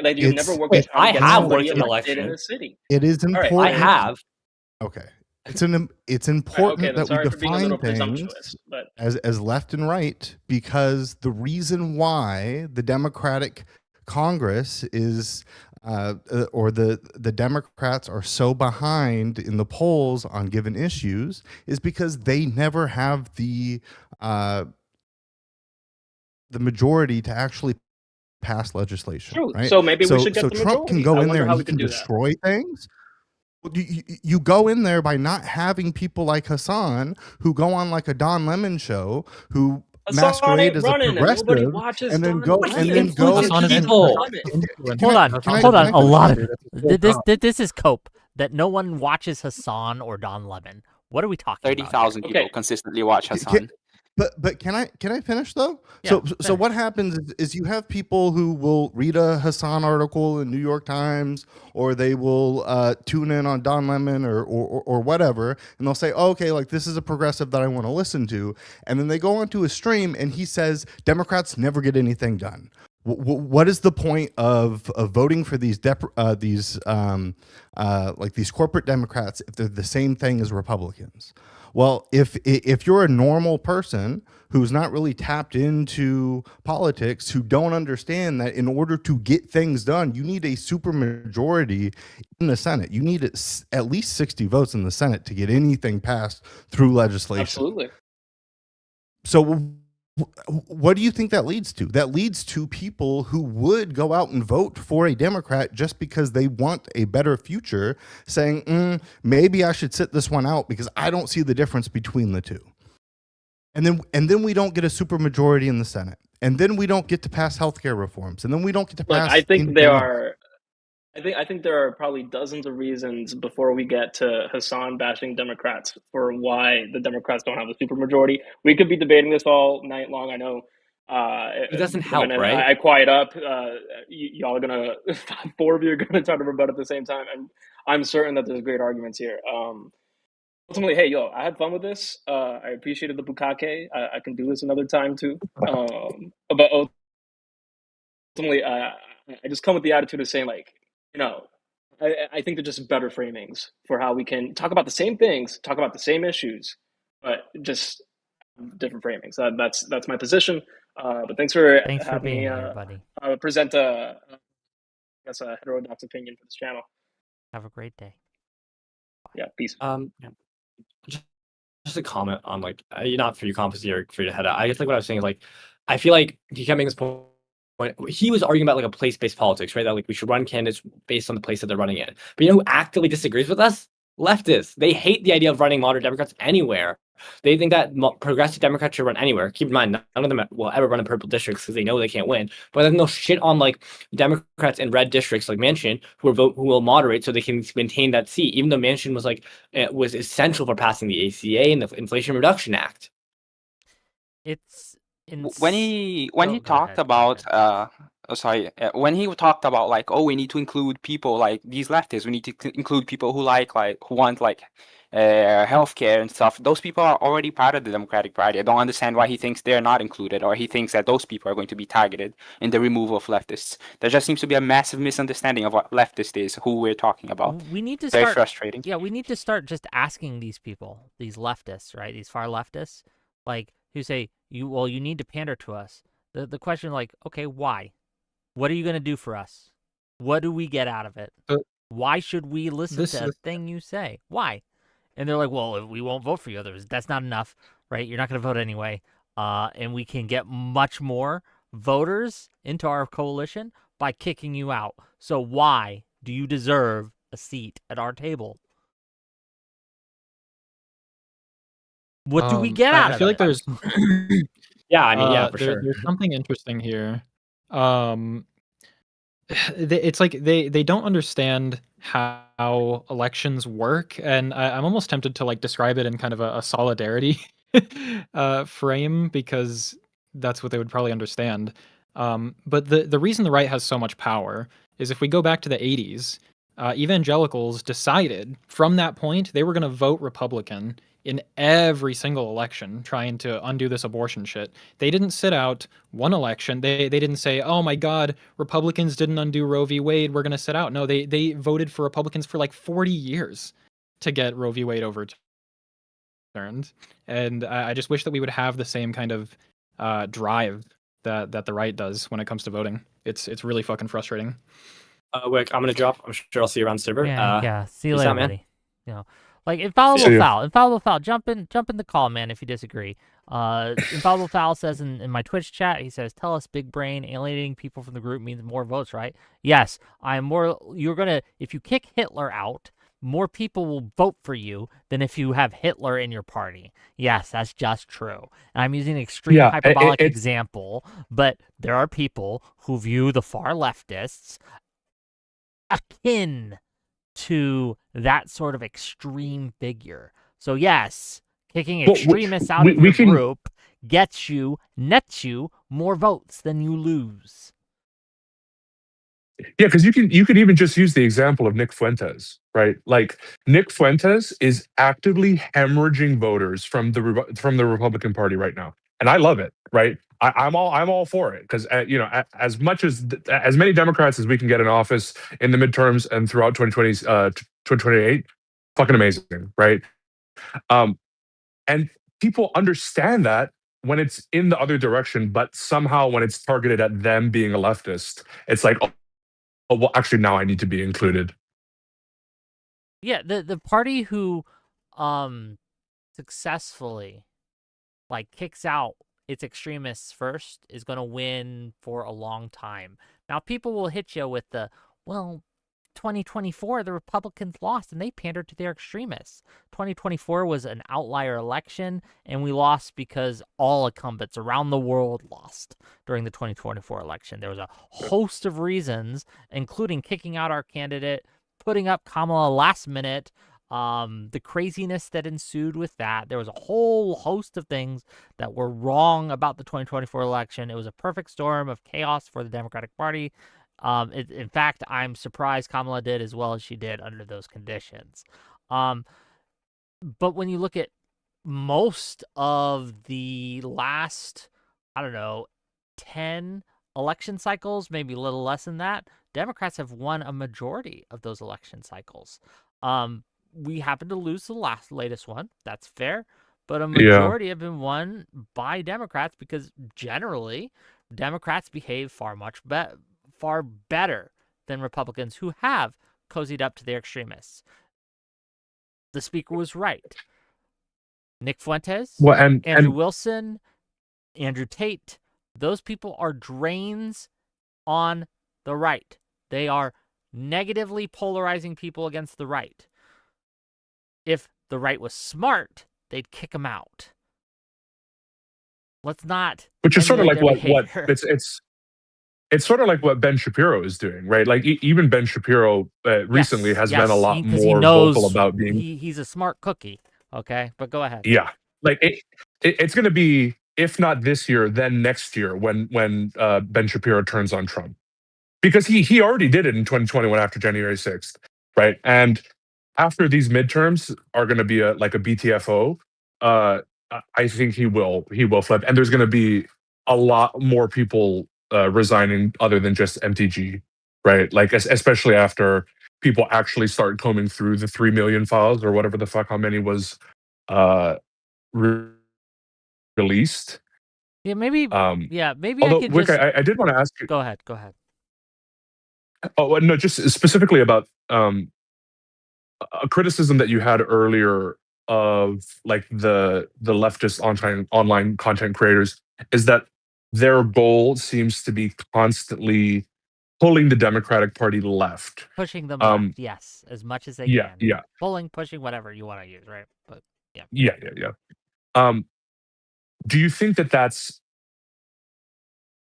Like you've never worked. I have worked in an election in a city. It is important. Right, I have. Okay. It's important that we define things but as left and right, because the reason why the Democratic Congress is or the Democrats are so behind in the polls on given issues is because they never have the majority to actually pass legislation. True. Right? So maybe we should get so the Trump majority. can go in there and how he can destroy things. You go in there by not having people like Hassan who go on like a Don Lemon show who masquerade as a progressive and then go people. Hold on. A lot of this is cope that no one watches Hassan or Don Lemon. What are we talking 30,000 about? people consistently watch Hassan. But can I finish though? Yeah, so what happens is you have people who will read a Hassan article in New York Times, or they will tune in on Don Lemon or whatever, and they'll say, oh, okay, like this is a progressive that I want to listen to, and then they go onto a stream and he says Democrats never get anything done. What is the point of voting for these corporate Democrats if they're the same thing as Republicans? Well, if you're a normal person who's not really tapped into politics, who don't understand that in order to get things done, you need a supermajority in the Senate. You need at least 60 votes in the Senate to get anything passed through legislation. Absolutely. So what do you think that leads to? That leads to people who would go out and vote for a Democrat just because they want a better future, saying, maybe I should sit this one out because I don't see the difference between the two. And then we don't get a supermajority in the Senate. And then we don't get to pass healthcare reforms. And then we don't get to pass. I think there are probably dozens of reasons before we get to Hassan bashing Democrats for why the Democrats don't have a supermajority. We could be debating this all night long. I know. It doesn't help, right? I quiet up. Y'all are gonna, four of you are gonna try to rebut at the same time, and I'm certain that there's great arguments here. Ultimately, hey, I had fun with this. I appreciated the bukkake. I can do this another time too. But ultimately, I just come with the attitude of saying, like, I think they're just better framings for how we can talk about the same things, talk about the same issues, but just different framings. That's my position. But thanks for having being me here, buddy. present a heterodox opinion for this channel. Have a great day. Yeah, peace. Just a comment on not for you, Composite, or for you to head out. I guess like what I was saying is like I feel like he kept making this point when he was arguing about like a place-based politics, right? That like we should run candidates based on the place that they're running in. But you know who actively disagrees with us? Leftists. They hate the idea of running moderate Democrats anywhere. They think that progressive Democrats should run anywhere. Keep in mind, none of them will ever run in purple districts because they know they can't win. But then they'll shit on like Democrats in red districts like Manchin who will moderate so they can maintain that seat, even though Manchin was like it was essential for passing the ACA and the Inflation Reduction Act. It's when he Go talked ahead, go about ahead. when he talked about like, oh, we need to include people like these leftists, we need to include people who who want like healthcare and stuff. Those people are already part of the Democratic Party. I don't understand why he thinks they're not included, or he thinks that those people are going to be targeted in the removal of leftists. There just seems to be a massive misunderstanding of what leftist is, who we're talking about. We need to Very start. frustrating. Yeah, we need to start just asking these people, these leftists, right? These far leftists, like who say you need to pander to us. The question, like, okay, why? What are you gonna do for us? What do we get out of it? Why should we listen to a thing you say? Why? And they're like, well, we won't vote for you. That's not enough, right? You're not going to vote anyway. And we can get much more voters into our coalition by kicking you out. So why do you deserve a seat at our table? What do we get out of it? I feel like there's Yeah, I mean, yeah, for sure. There's something interesting here. It's like they don't understand how elections work, and I'm almost tempted to like describe it in kind of a solidarity frame, because that's what they would probably understand. But the reason the right has so much power is if we go back to the 80s, evangelicals decided from that point they were going to vote Republican in every single election, trying to undo this abortion shit. They didn't sit out one election. They didn't say, oh my God, Republicans didn't undo Roe v. Wade, we're going to sit out. No, they voted for Republicans for like 40 years to get Roe v. Wade overturned. And I just wish that we would have the same kind of drive that the right does when it comes to voting. It's really fucking frustrating. Wick, I'm going to drop. I'm sure I'll see you around server. Yeah. See you peace later, out, man. buddy. You know, like infallible foul. Jump in the call, man, if you disagree. Infallible foul says in my Twitch chat, he says, "Tell us, big brain, alienating people from the group means more votes, right?" Yes, I'm more. If you kick Hitler out, more people will vote for you than if you have Hitler in your party. Yes, that's just true. And I'm using an extreme hyperbolic example, but there are people who view the far leftists akin to that sort of extreme figure. So yes, kicking extremists out of your group nets you more votes than you lose. Yeah, because you could even just use the example of Nick Fuentes, right? Like Nick Fuentes is actively hemorrhaging voters from the Republican Party right now, and I love it, right? I'm all for it because as many Democrats as we can get in office in the midterms and throughout 2028, fucking amazing, right? And people understand that when it's in the other direction, but somehow when it's targeted at them being a leftist, it's like, oh, well, actually, now I need to be included. Yeah, the party who successfully like kicks out its extremists first is going to win for a long time. Now, people will hit you with 2024, the Republicans lost and they pandered to their extremists. 2024 was an outlier election, and we lost because all incumbents around the world lost during the 2024 election. There was a host of reasons, including kicking out our candidate, putting up Kamala last minute, the craziness that ensued with that. There was a whole host of things that were wrong about the 2024 election. It was a perfect storm of chaos for the Democratic Party. In fact, I'm surprised Kamala did as well as she did under those conditions. But when you look at most of the last, 10 election cycles, maybe a little less than that, Democrats have won a majority of those election cycles. We happen to lose the latest one. That's fair. But a majority have been won by Democrats because generally Democrats behave far better than Republicans who have cozied up to their extremists. The speaker was right. Nick Fuentes, Andrew Wilson, Andrew Tate, those people are drains on the right. They are negatively polarizing people against the right. If the right was smart, they'd kick them out. Let's not. Which is sort of emulate like their what behavior. it's sort of like what Ben Shapiro is doing, right? Like even Ben Shapiro recently has been a lot because he more knows vocal about being. he's a smart cookie. Okay, but go ahead. Yeah, like it's going to be, if not this year, then next year when Ben Shapiro turns on Trump, because he already did it in 2021 after January 6th, right? And after these midterms are going to be like a BTFO, I think he will flip, and there's going to be a lot more people resigning other than just MTG, right? Like especially after people actually start combing through the 3 million files or whatever the fuck, how many was uh, released. Yeah, maybe. Maybe Although, I could Wick, just I did want to ask you. go ahead. Oh no, just specifically about a criticism that you had earlier of like the leftist online content creators is that their goal seems to be constantly pulling the Democratic Party left. Pushing them left, yes, as much as they can. Yeah. Pulling, pushing, whatever you want to use, right? But Yeah. Do you think that that's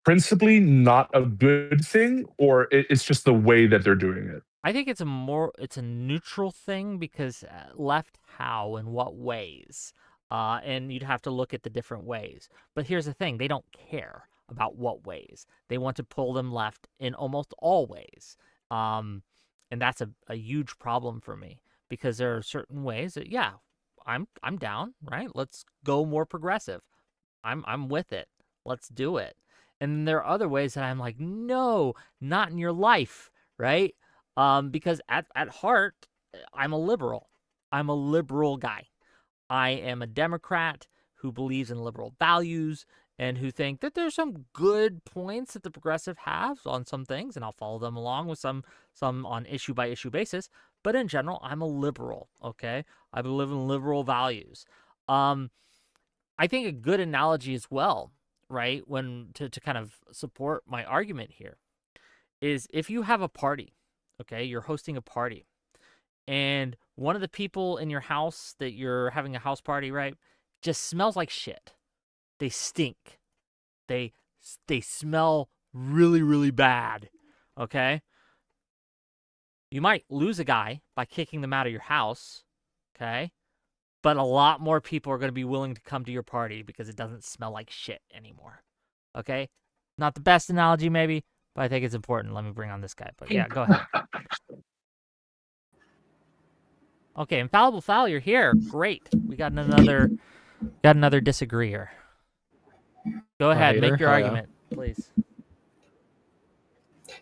principally not a good thing, or it's just the way that they're doing it? I think it's a neutral thing, because left how, in what ways? And you'd have to look at the different ways. But here's the thing, they don't care about what ways. They want to pull them left in almost all ways. And that's a huge problem for me, because there are certain ways that, yeah, I'm down, right? Let's go more progressive. I'm with it. Let's do it. And then there are other ways that I'm like, no, not in your life, right? Because at heart, I'm a liberal. I'm a liberal guy. I am a Democrat who believes in liberal values and who think that there's some good points that the progressive have on some things, and I'll follow them along with some on issue by issue basis. But in general, I'm a liberal. Okay, I believe in liberal values. I think a good analogy as well, right, when to kind of support my argument here, is if you have a party. Okay, you're hosting a party, and one of the people in your house that you're having a house party, right, just smells like shit. They stink. They smell really, really bad. Okay? You might lose a guy by kicking them out of your house, okay? But a lot more people are going to be willing to come to your party because it doesn't smell like shit anymore. Okay? Not the best analogy, maybe, but I think it's important. Let me bring on this guy. But yeah, go ahead. Okay, Infallible Foul, you're here. Great. We got another disagreeer. Go ahead, make your argument, please.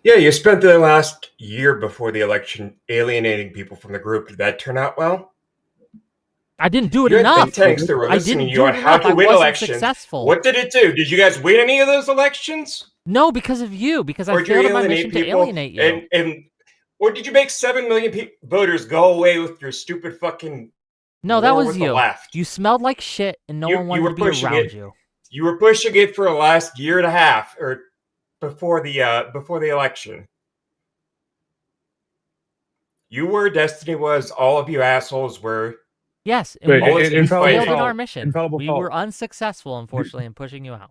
Yeah, you spent the last year before the election alienating people from the group. Did that turn out well? I didn't do it You had enough. think tanks that were I listening didn't to do you it on how enough. to I win wasn't elections. successful. What did it do? Did you guys win any of those elections? No, because of you. Because I failed in my mission to alienate you. Or did you make 7 million voters go away with your stupid fucking? No, that war was with the you. left? You smelled like shit, and no one wanted to be around you. You were pushing it for the last year and a half, or before the election. You were, Destiny was, all of you assholes were. Yes, and we failed in our mission. Infallible We were unsuccessful, unfortunately, in pushing you out.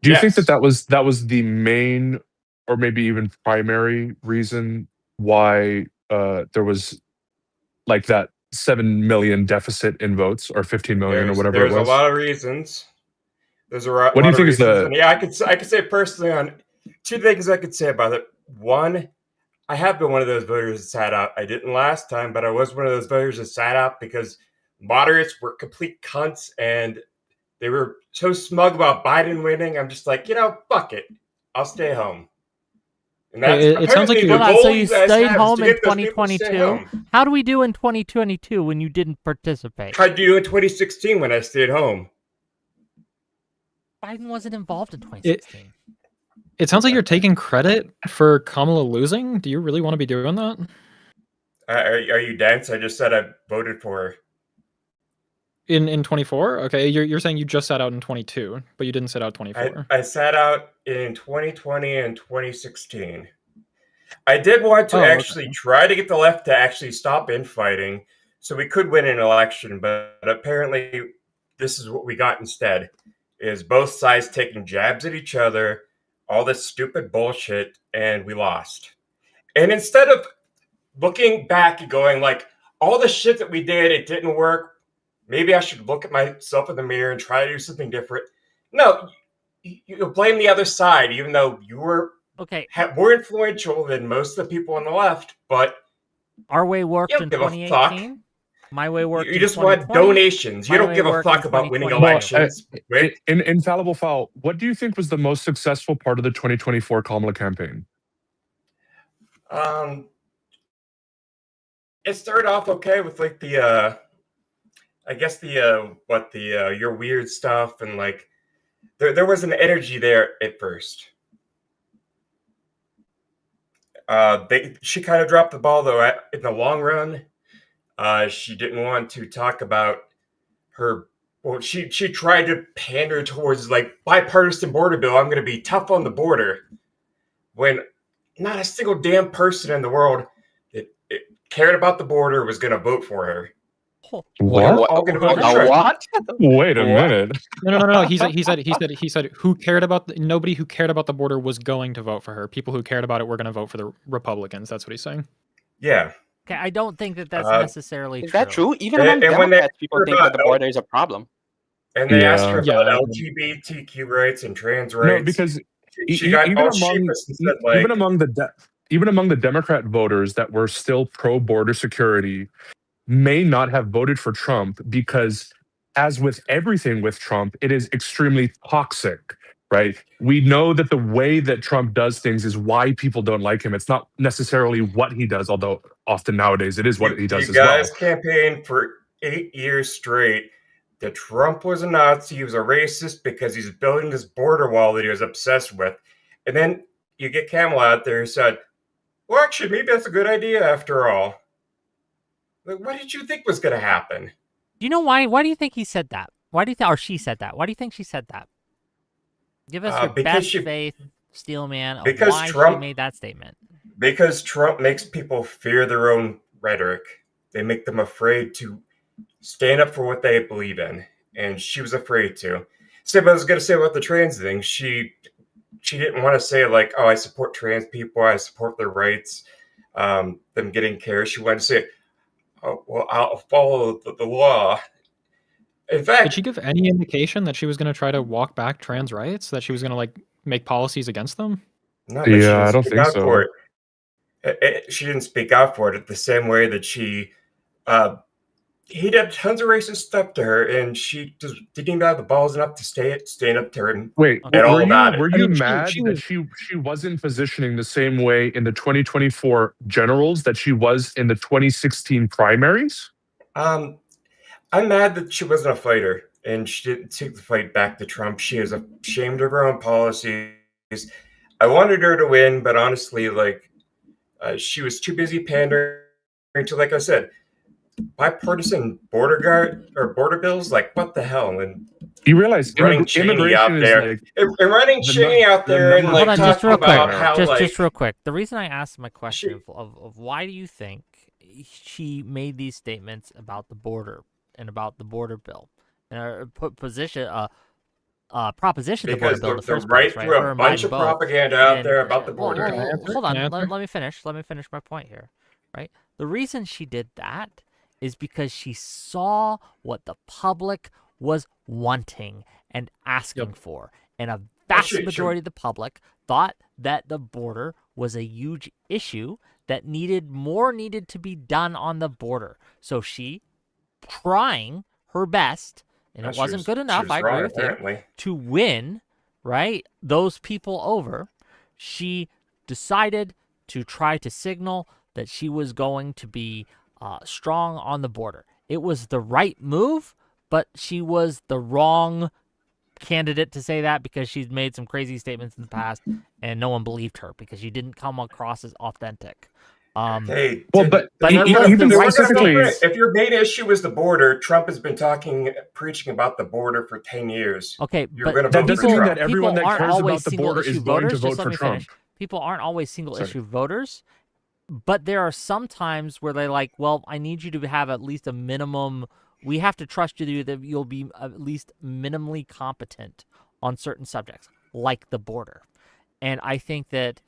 Do you think that was the main, or maybe even primary reason why there was like that 7 million deficit in votes, or 15 million, or whatever it was? There's a lot of reasons. There's a lot. What do you think is the? Yeah, I could say personally on 2 things I could say about it. One, I have been one of those voters that sat out. I didn't last time, but I was one of those voters that sat out because moderates were complete cunts and they were so smug about Biden winning. I'm just like, fuck it. I'll stay home. And that's it sounds like so you stayed home in 2022. How do we do in 2022 when you didn't participate? How'd you do in 2016 when I stayed home? Biden wasn't involved in 2016. It sounds like you're taking credit for Kamala losing. Do you really want to be doing that? Are you dense? I just said I voted for her. In 24? Okay, you're saying you just sat out in 22, but you didn't sit out 24. I sat out in 2020 and 2016. I did want to Oh, actually okay. try to get the left to actually stop infighting so we could win an election, but apparently this is what we got instead, is both sides taking jabs at each other, all this stupid bullshit, and we lost. And instead of looking back and going like, all the shit that we did, it didn't work, maybe I should look at myself in the mirror and try to do something different. No, you blame the other side, even though you were Okay, more influential than most of the people on the left, but our way worked you in don't give a fuck. 2018. My way worked You in just want 2020. donations. You My don't way give a worked in fuck about winning 2022. elections. Right? In Infallible Foul, what do you think was the most successful part of the 2024 Kamala campaign? It started off okay with like the I guess the your weird stuff, and like there was an energy there at first. She kind of dropped the ball though in the long run. She didn't want to talk about her. Well, she tried to pander towards like bipartisan border bill. I'm going to be tough on the border, when not a single damn person in the world that cared about the border was going to vote for her. Oh, What? What? All gonna vote for A Trump. what? Wait a What? minute. No. He said who cared about nobody who cared about the border was going to vote for her. People who cared about it were going to vote for the Republicans. That's what he's saying. Yeah. okay, I don't think that that's necessarily Is true. that true? Even And- among and when they Democrats, people heard think that the about border is a problem. And they asked her Yeah. about LGBTQ rights and trans rights. No, because she got even all among sheepish and said like, even among the Democrat voters that were still pro border security may not have voted for Trump because, as with everything with Trump, it is extremely toxic, right? We know that the way that Trump does things is why people don't like him. It's not necessarily what he does, although often nowadays it is what he does you as well. guys campaigned for 8 years straight that Trump was a Nazi, he was a racist because he's building this border wall that he was obsessed with. And then you get Kamala out there who said, well, actually, maybe that's a good idea after all. Like, what did you think was going to happen? Do you know why? Why do you think he said that? Why do you think, or she said that? Why do you think she said that? Give us your because best she- faith, Steelman, of because why she Trump- made that statement. Because Trump makes people fear their own rhetoric. They make them afraid to stand up for what they believe in. And she was afraid to. Same I was going to say about the trans thing. She didn't want to say like, oh, I support trans people. I support their rights, them getting care. She wanted to say, oh, well, I'll follow the law. In fact, Did she give any indication that she was going to try to walk back trans rights? That she was going to like make policies against them? no, but she Yeah, I didn't don't speak think out so. for it. She didn't speak out for it the same way that she he did tons of racist stuff to her, and she just didn't even have the balls enough to stand up to her. And Wait, Okay. at all were about it. you I mean, mad she that was- she wasn't positioning the same way in the 2024 generals that she was in the 2016 primaries? I'm mad that she wasn't a fighter and she didn't take the fight back to Trump. She is ashamed of her own policies. I wanted her to win, but honestly, like she was too busy pandering to, like I said, bipartisan border bills. Like what the hell? And You realize running Cheney immigration out is there, like and running the Cheney out the there and number- like Hold on, just talking real quick. about how like Just real quick. The reason I asked my question She- of why do you think she made these statements about the border and about the border bill and put proposition the border because bill in the they're first right place, right? through Her a and bunch Biden of both. propaganda out there And- about the well, border. Can I answer? hold Can I on, answer? let me finish. Let me finish my point here, right? The reason she did that is because she saw what the public was wanting and asking for, and a vast Sure. majority of the public thought that the border was a huge issue that needed to be done on the border. So she trying her best, and No, it she wasn't was- good she enough. was I agree wrong, with you. apparently. To win, right, those people over, she decided to try to signal that she was going to be strong on the border. It was the right move, but she was the wrong candidate to say that because she's made some crazy statements in the past and no one believed her because she didn't come across as authentic. Hey, Well, but But e- it e- was even the we're right gonna go for it. specifically, If your main issue is the border, Trump has been preaching about the border for 10 years. Okay, You're but going to that vote doesn't for mean people that Trump. everyone people that aren't cares always about the single border issue is going to voters. Just vote let for me Trump. finish. People aren't always single Sorry. issue voters, but there are some times where they like, well, I need you to have at least a minimum. We have to trust you that you'll be at least minimally competent on certain subjects, like the border. And I think that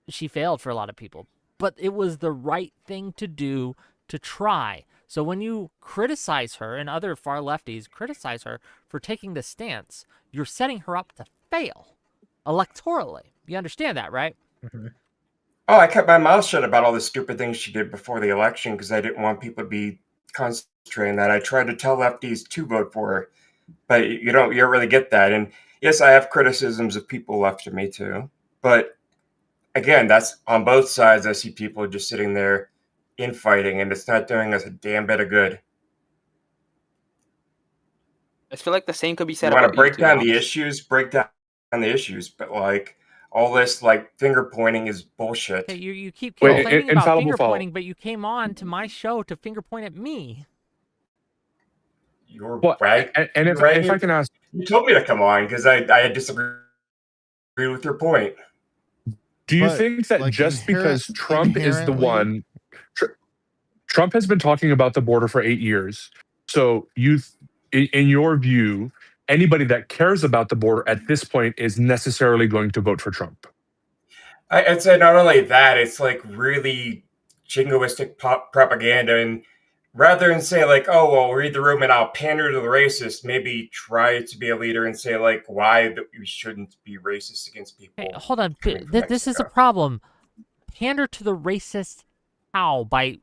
she failed for a lot of people, but it was the right thing to do to try. So when you criticize her, and other far lefties criticize her for taking this stance, you're setting her up to fail electorally. You understand that, right? Oh, I kept my mouth shut about all the stupid things she did before the election because I didn't want people to be concentrating that. I tried to tell lefties to vote for her, but you don't really get that. And yes, I have criticisms of people left of me too. But again, that's on both sides. I see people just sitting there infighting, and it's not doing us a damn bit of good. I feel like the same could be You said want to about Eve, break to be down the honest. issues, break down the issues, but like all this like finger pointing is bullshit. Okay, you keep Wait, complaining about infallible finger follow. pointing, but you came on to my show to finger point at me. You're Well, right. and You're right. if I can ask, You told me to come on because I disagree with your point. do you But, think that like, just because Trump is the inherently- one, Trump has been talking about the border for 8 years. So in your view, anybody that cares about the border at this point is necessarily going to vote for Trump? I'd say not only that, it's like really jingoistic propaganda. And rather than say like, oh, well, read the room and I'll pander to the racist, maybe try to be a leader and say like why that we shouldn't be racist against people. Hey, hold on. coming from This is a Mexico. problem. Pander to the racist how? By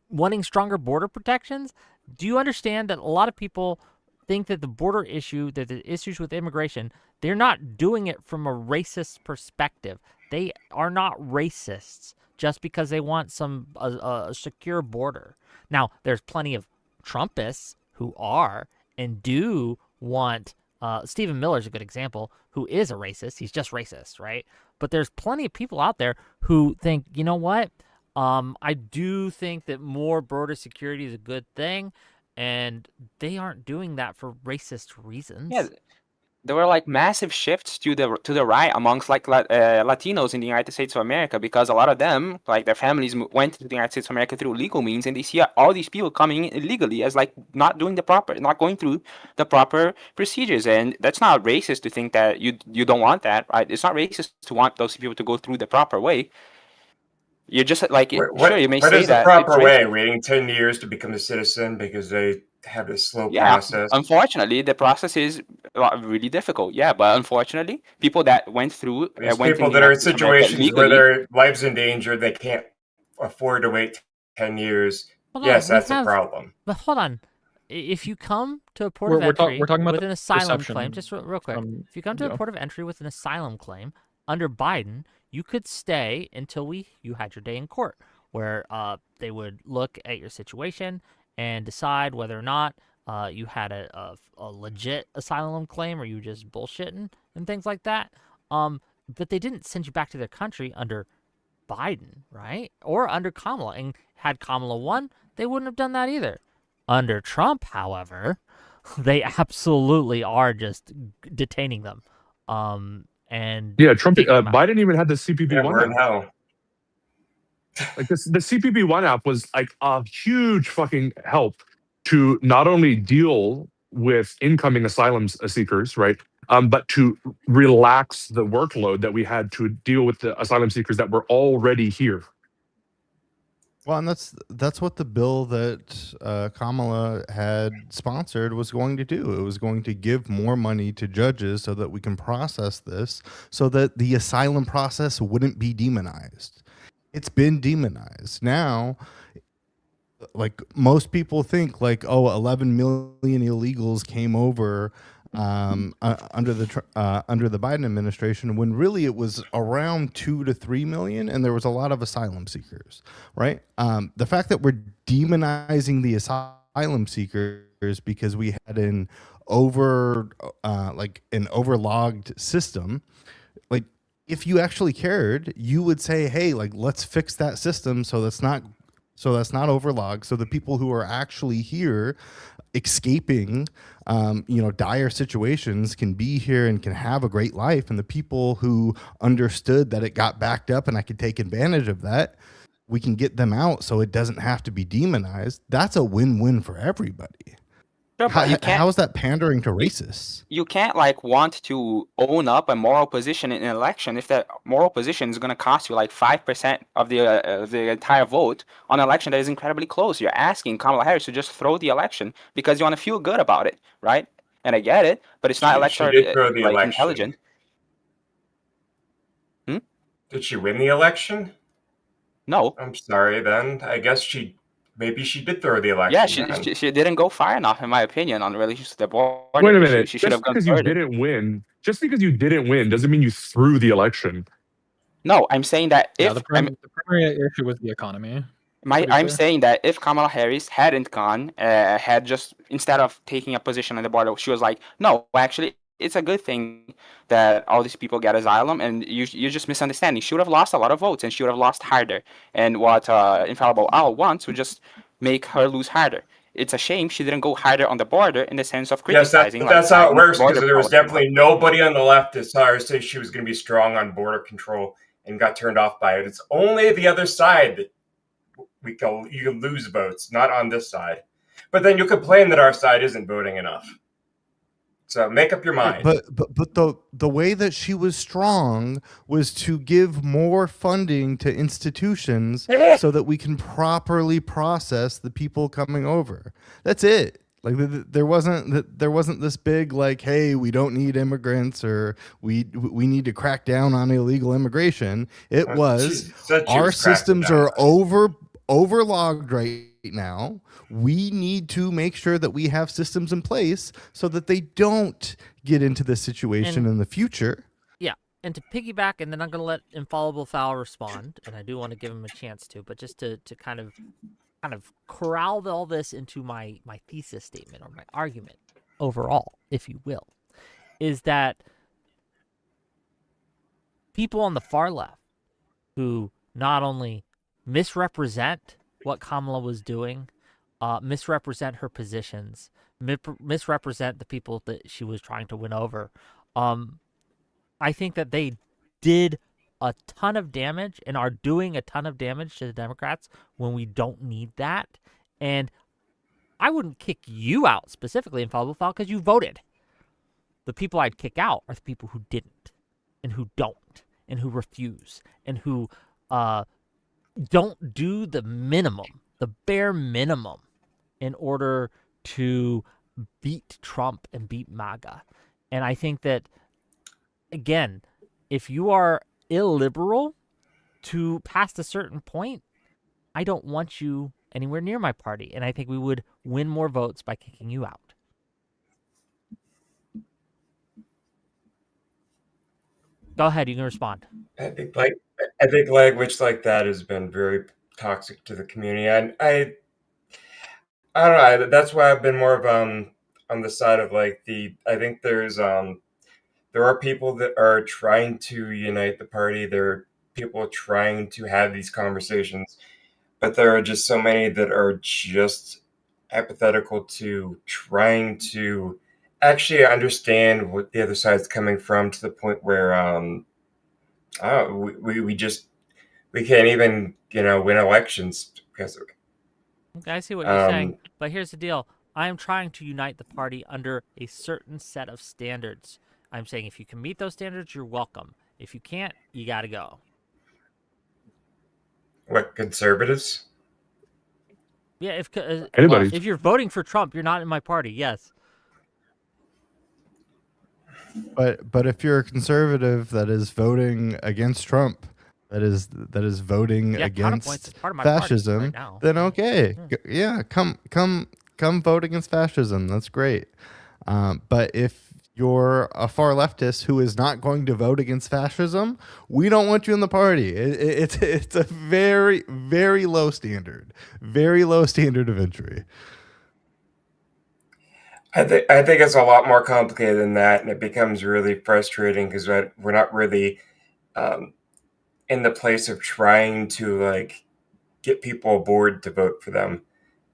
wanting stronger border protections? Do you understand that a lot of people think that the border issue, that the issues with immigration, they're not doing it from a racist perspective. They are not racists just because they want a secure border. Now, there's plenty of Trumpists who are and do want. Stephen Miller's a good example, who is a racist. He's just racist, right? But there's plenty of people out there who think, you know what? I do think that more border security is a good thing, and they aren't doing that for racist reasons. Yeah, there were like massive shifts to the right amongst like Latinos in the United States of America, because a lot of them, like their families, went to the United States of America through legal means, and they see all these people coming in illegally as like not going through the proper procedures, and that's not racist to think that you don't want that, right? It's not racist to want those people to go through the proper way. You're just like sure, you may what say is the that proper it's way? racist. Waiting 10 years to become a citizen because they have this slow Yeah, process. unfortunately, the process is really difficult. Yeah, but unfortunately, people that went through These went to people the that are in United States of America situations where legally. their lives in danger, they can't afford to wait 10 years. Hold Yes, on, we that's a have- problem. But hold on. If you come to a port We're- of we're talk- entry we're talking about with the an asylum reception claim, just real quick, from- if you come to yeah. a port of entry with an asylum claim under Biden, you could stay until you had your day in court, where they would look at your situation and decide whether or not you had a legit asylum claim or you were just bullshitting and things like that. But they didn't send you back to their country under Biden, right? Or under Kamala. And had Kamala won, they wouldn't have done that either. Under Trump, however, they absolutely are just detaining them. And Yeah, Trump. kicking them out. Biden even had the CPP Yeah, one we're in app. hell. Like the CPP one app was like a huge fucking help to not only deal with incoming asylum seekers, right? But to relax the workload that we had to deal with the asylum seekers that were already here. Well, and that's what the bill that Kamala had sponsored was going to do. It was going to give more money to judges so that we can process this, so that the asylum process wouldn't be demonized. It's been demonized. Now, like most people think, like, oh, 11 million illegals came over under the Biden administration, when really it was around 2 to 3 million, and there was a lot of asylum seekers, right? The fact that we're demonizing the asylum seekers because we had an overlogged system, like if you actually cared, you would say, hey, like, let's fix that system so that's not overlogged, so the people who are actually here escaping dire situations can be here and can have a great life, and the people who understood that it got backed up and I could take advantage of that, we can get them out so it doesn't have to be demonized. That's a win-win for everybody. Sure, but you can't. How is that pandering to racists? You can't like want to own up a moral position in an election if that moral position is going to cost you like 5% of the entire vote on an election that is incredibly close. You're asking Kamala Harris to just throw the election because you want to feel good about it, right? And I get it, but it's not She electorally did throw the like election. intelligent. Did she win the election? No. I'm sorry. Then I guess maybe she did throw the election. Yeah, she didn't go far enough, in my opinion, on relations to the border. Wait a minute. She should have gone because further. just because you didn't win doesn't mean you threw the election. No, I'm saying that if the primary issue was the economy. I'm saying that if Kamala Harris hadn't gone, had just instead of taking a position on the border, she was like, no, actually, it's a good thing that all these people get asylum, and you're just misunderstanding. She would have lost a lot of votes, and she would have lost harder. And what Infallible Al wants would just make her lose harder. It's a shame she didn't go harder on the border in the sense of criticizing. Yes, that's how it works, because there was policy. definitely nobody on the left that saw her say she was going to be strong on border control and got turned off by it. It's only the other side that you can lose votes, not on this side. But then you complain that our side isn't voting enough. So make up your mind. But the way that she was strong was to give more funding to institutions so that we can properly process the people coming over. That's it. Like there wasn't this big like, hey, we don't need immigrants or we need to crack down on illegal immigration. It was our systems are overlogged right now. We need to make sure that we have systems in place so that they don't get into this situation in the future. Yeah, and to piggyback, and then I'm going to let Infallible Fowl respond, and I do want to give him a chance to, but just to kind of corral all this into my thesis statement or my argument overall, if you will, is that people on the far left who not only misrepresent what Kamala was doing, misrepresent her positions, misrepresent the people that she was trying to win over. I think that they did a ton of damage and are doing a ton of damage to the Democrats when we don't need that. And I wouldn't kick you out specifically, Infallible Fowl, because you voted. The people I'd kick out are the people who didn't and who don't and who refuse and who don't do the minimum, the bare minimum, in order to beat Trump and beat MAGA. And I think that, again, if you are illiberal to past a certain point, I don't want you anywhere near my party. And I think we would win more votes by kicking you out. Go ahead, you can respond. I think language like that has been very toxic to the community. And I don't know. That's why I've been more of on the side of like I think there are people that are trying to unite the party. There are people trying to have these conversations, but there are just so many that are just apathetical to trying to actually understand what the other side's coming from, to the point where we can't even win elections because of it. Okay, I see what you're saying, but here's the deal. I am trying to unite the party under a certain set of standards. I'm saying if you can meet those standards, you're welcome. If you can't, you got to go. What, conservatives? Yeah, Anybody. If you're voting for Trump, you're not in my party. Yes. But if you're a conservative that is voting against Trump, that is voting against fascism, right now. then okay, yeah, come vote against fascism. That's great. But if you're a far leftist who is not going to vote against fascism, we don't want you in the party. It's a very, very low standard of entry. I think it's a lot more complicated than that, and it becomes really frustrating because we're not really in the place of trying to like get people aboard to vote for them.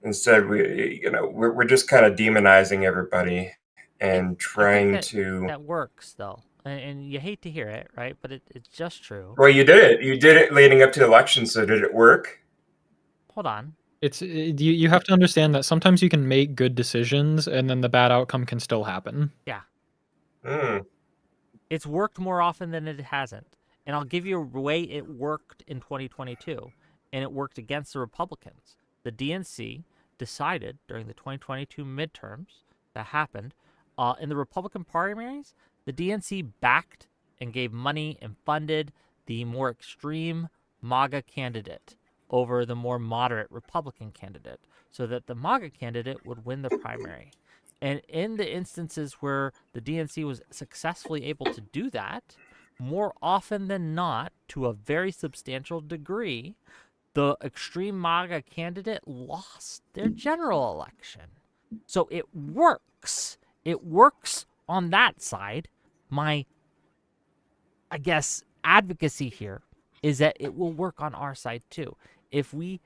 Instead, we're just kind of demonizing everybody and I think trying that to. that works though, and you hate to hear it, right? But it's just true. Well, you did it. You did it leading up to the election. So did it work? Hold on. You have to understand that sometimes you can make good decisions and then the bad outcome can still happen. Yeah. Mm. It's worked more often than it hasn't. And I'll give you a way it worked in 2022, and it worked against the Republicans. The DNC decided during the 2022 midterms that happened in the Republican primaries, the DNC backed and gave money and funded the more extreme MAGA candidate over the more moderate Republican candidate so that the MAGA candidate would win the primary. And in the instances where the DNC was successfully able to do that, more often than not, to a very substantial degree, the extreme MAGA candidate lost their general election. So it works. It works on that side. My, I guess, advocacy here is that it will work on our side too. If we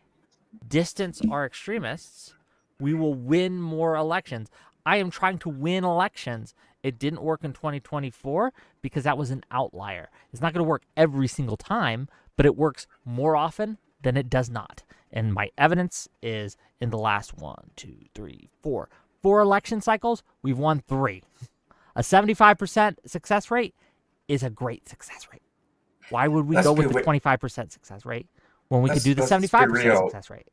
distance our extremists, we will win more elections. I am trying to win elections. It didn't work in 2024 because that was an outlier. It's not going to work every single time, but it works more often than it does not. And my evidence is in the last 4 election cycles, we've won 3. A 75% success rate is a great success rate. Why would we go with the 25% success rate when we could do the 75% success rate?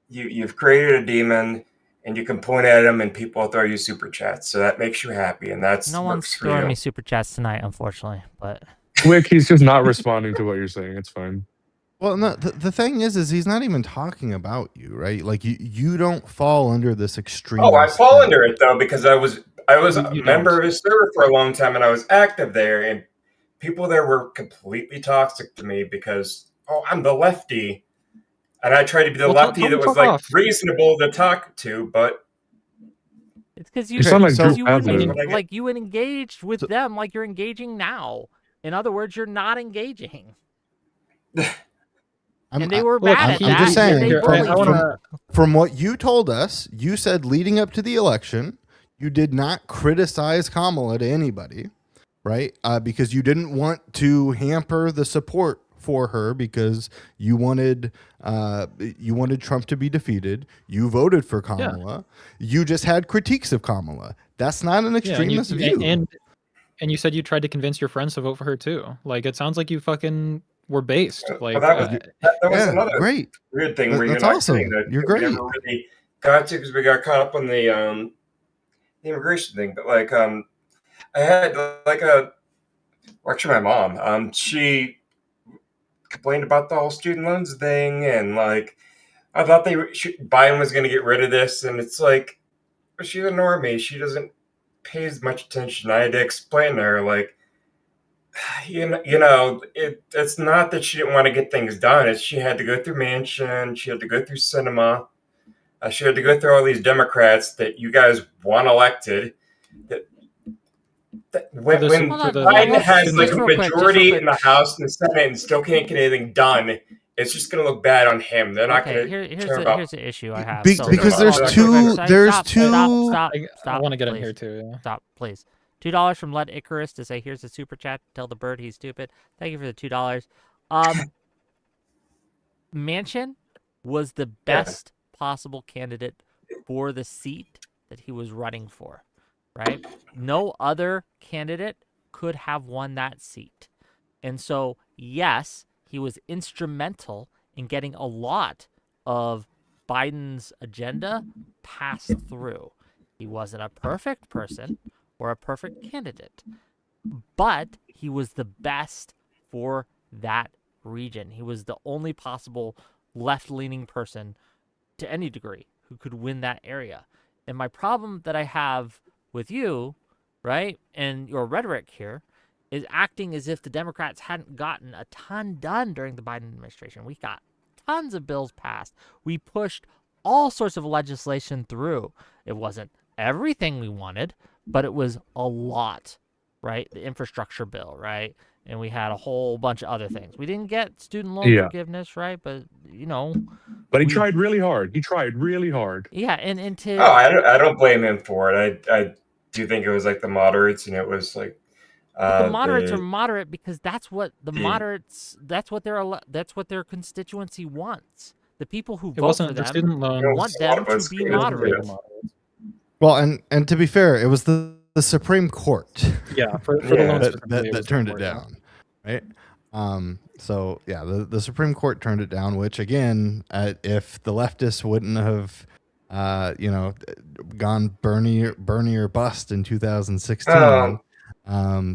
You've created a demon, and you can point at him, and people will throw you super chats. So that makes you happy, and that's no one's throwing me super chats tonight, unfortunately. But Wick, he's just not responding to what you're saying. It's fine. Well, no, the thing is he's not even talking about you, right? Like you don't fall under this extreme. Oh, I fall under it though because I was a member of his server for a long time, and I was active there, and people there were completely toxic to me because I'm the lefty. And I tried to be the lefty that was like reasonable to talk to, but it's because you wouldn't engage with them like you're engaging now. In other words, you're not engaging. And they were mad at that. I'm just saying, from what you told us, you said leading up to the election, you did not criticize Kamala to anybody, right? Because you didn't want to hamper the support for her because you wanted Trump to be defeated. You voted for Kamala. Yeah. You just had critiques of Kamala. That's not an extremist view. And you said you tried to convince your friends to vote for her too. Like it sounds like you fucking were based. Like that was another great weird thing. Where that's awesome. You're great. We never really got to because we got caught up on the immigration thing. But like I had like actually my mom she complained about the whole student loans thing, and like I thought Biden was going to get rid of this, and it's like she's a normie. She doesn't pay as much attention. I had to explain to her like, it's not that she didn't want to get things done. It's she had to go through Manchin, she had to go through Sinema, she had to go through all these Democrats that you guys want elected. When Biden has like a majority in the House and the Senate and still can't get anything done, it's just going to look bad on him. They're not going to care about. Here's the issue I have. Because there's two. Stop. I want to get in here too. Yeah. Stop, please. $2 from Led Icarus to say, here's a super chat. Tell the bird he's stupid. Thank you for the $2. Manchin was the best possible candidate for the seat that he was running for. Right? No other candidate could have won that seat. And so, yes, he was instrumental in getting a lot of Biden's agenda passed through. He wasn't a perfect person or a perfect candidate, but he was the best for that region. He was the only possible left-leaning person to any degree who could win that area. And my problem that I have with you, right, and your rhetoric here is acting as if the Democrats hadn't gotten a ton done during the Biden administration. We got tons of bills passed. We pushed all sorts of legislation through. It wasn't everything we wanted, but it was a lot, right? The infrastructure bill, right? And we had a whole bunch of other things. We didn't get student loan forgiveness, right? But but he tried really hard. He tried really hard. Yeah, and to I don't blame him for it. I do think it was like the moderates, and it was like the moderates are moderate because that's what the moderates. That's what their constituency wants. The people who vote for them student loans want them to be moderate. Well, and to be fair, it was the Supreme Court. Yeah, for the loans that turned it down, right? So yeah, the Supreme Court turned it down. Which again, if the leftists wouldn't have, gone Bernie or bust in 2016.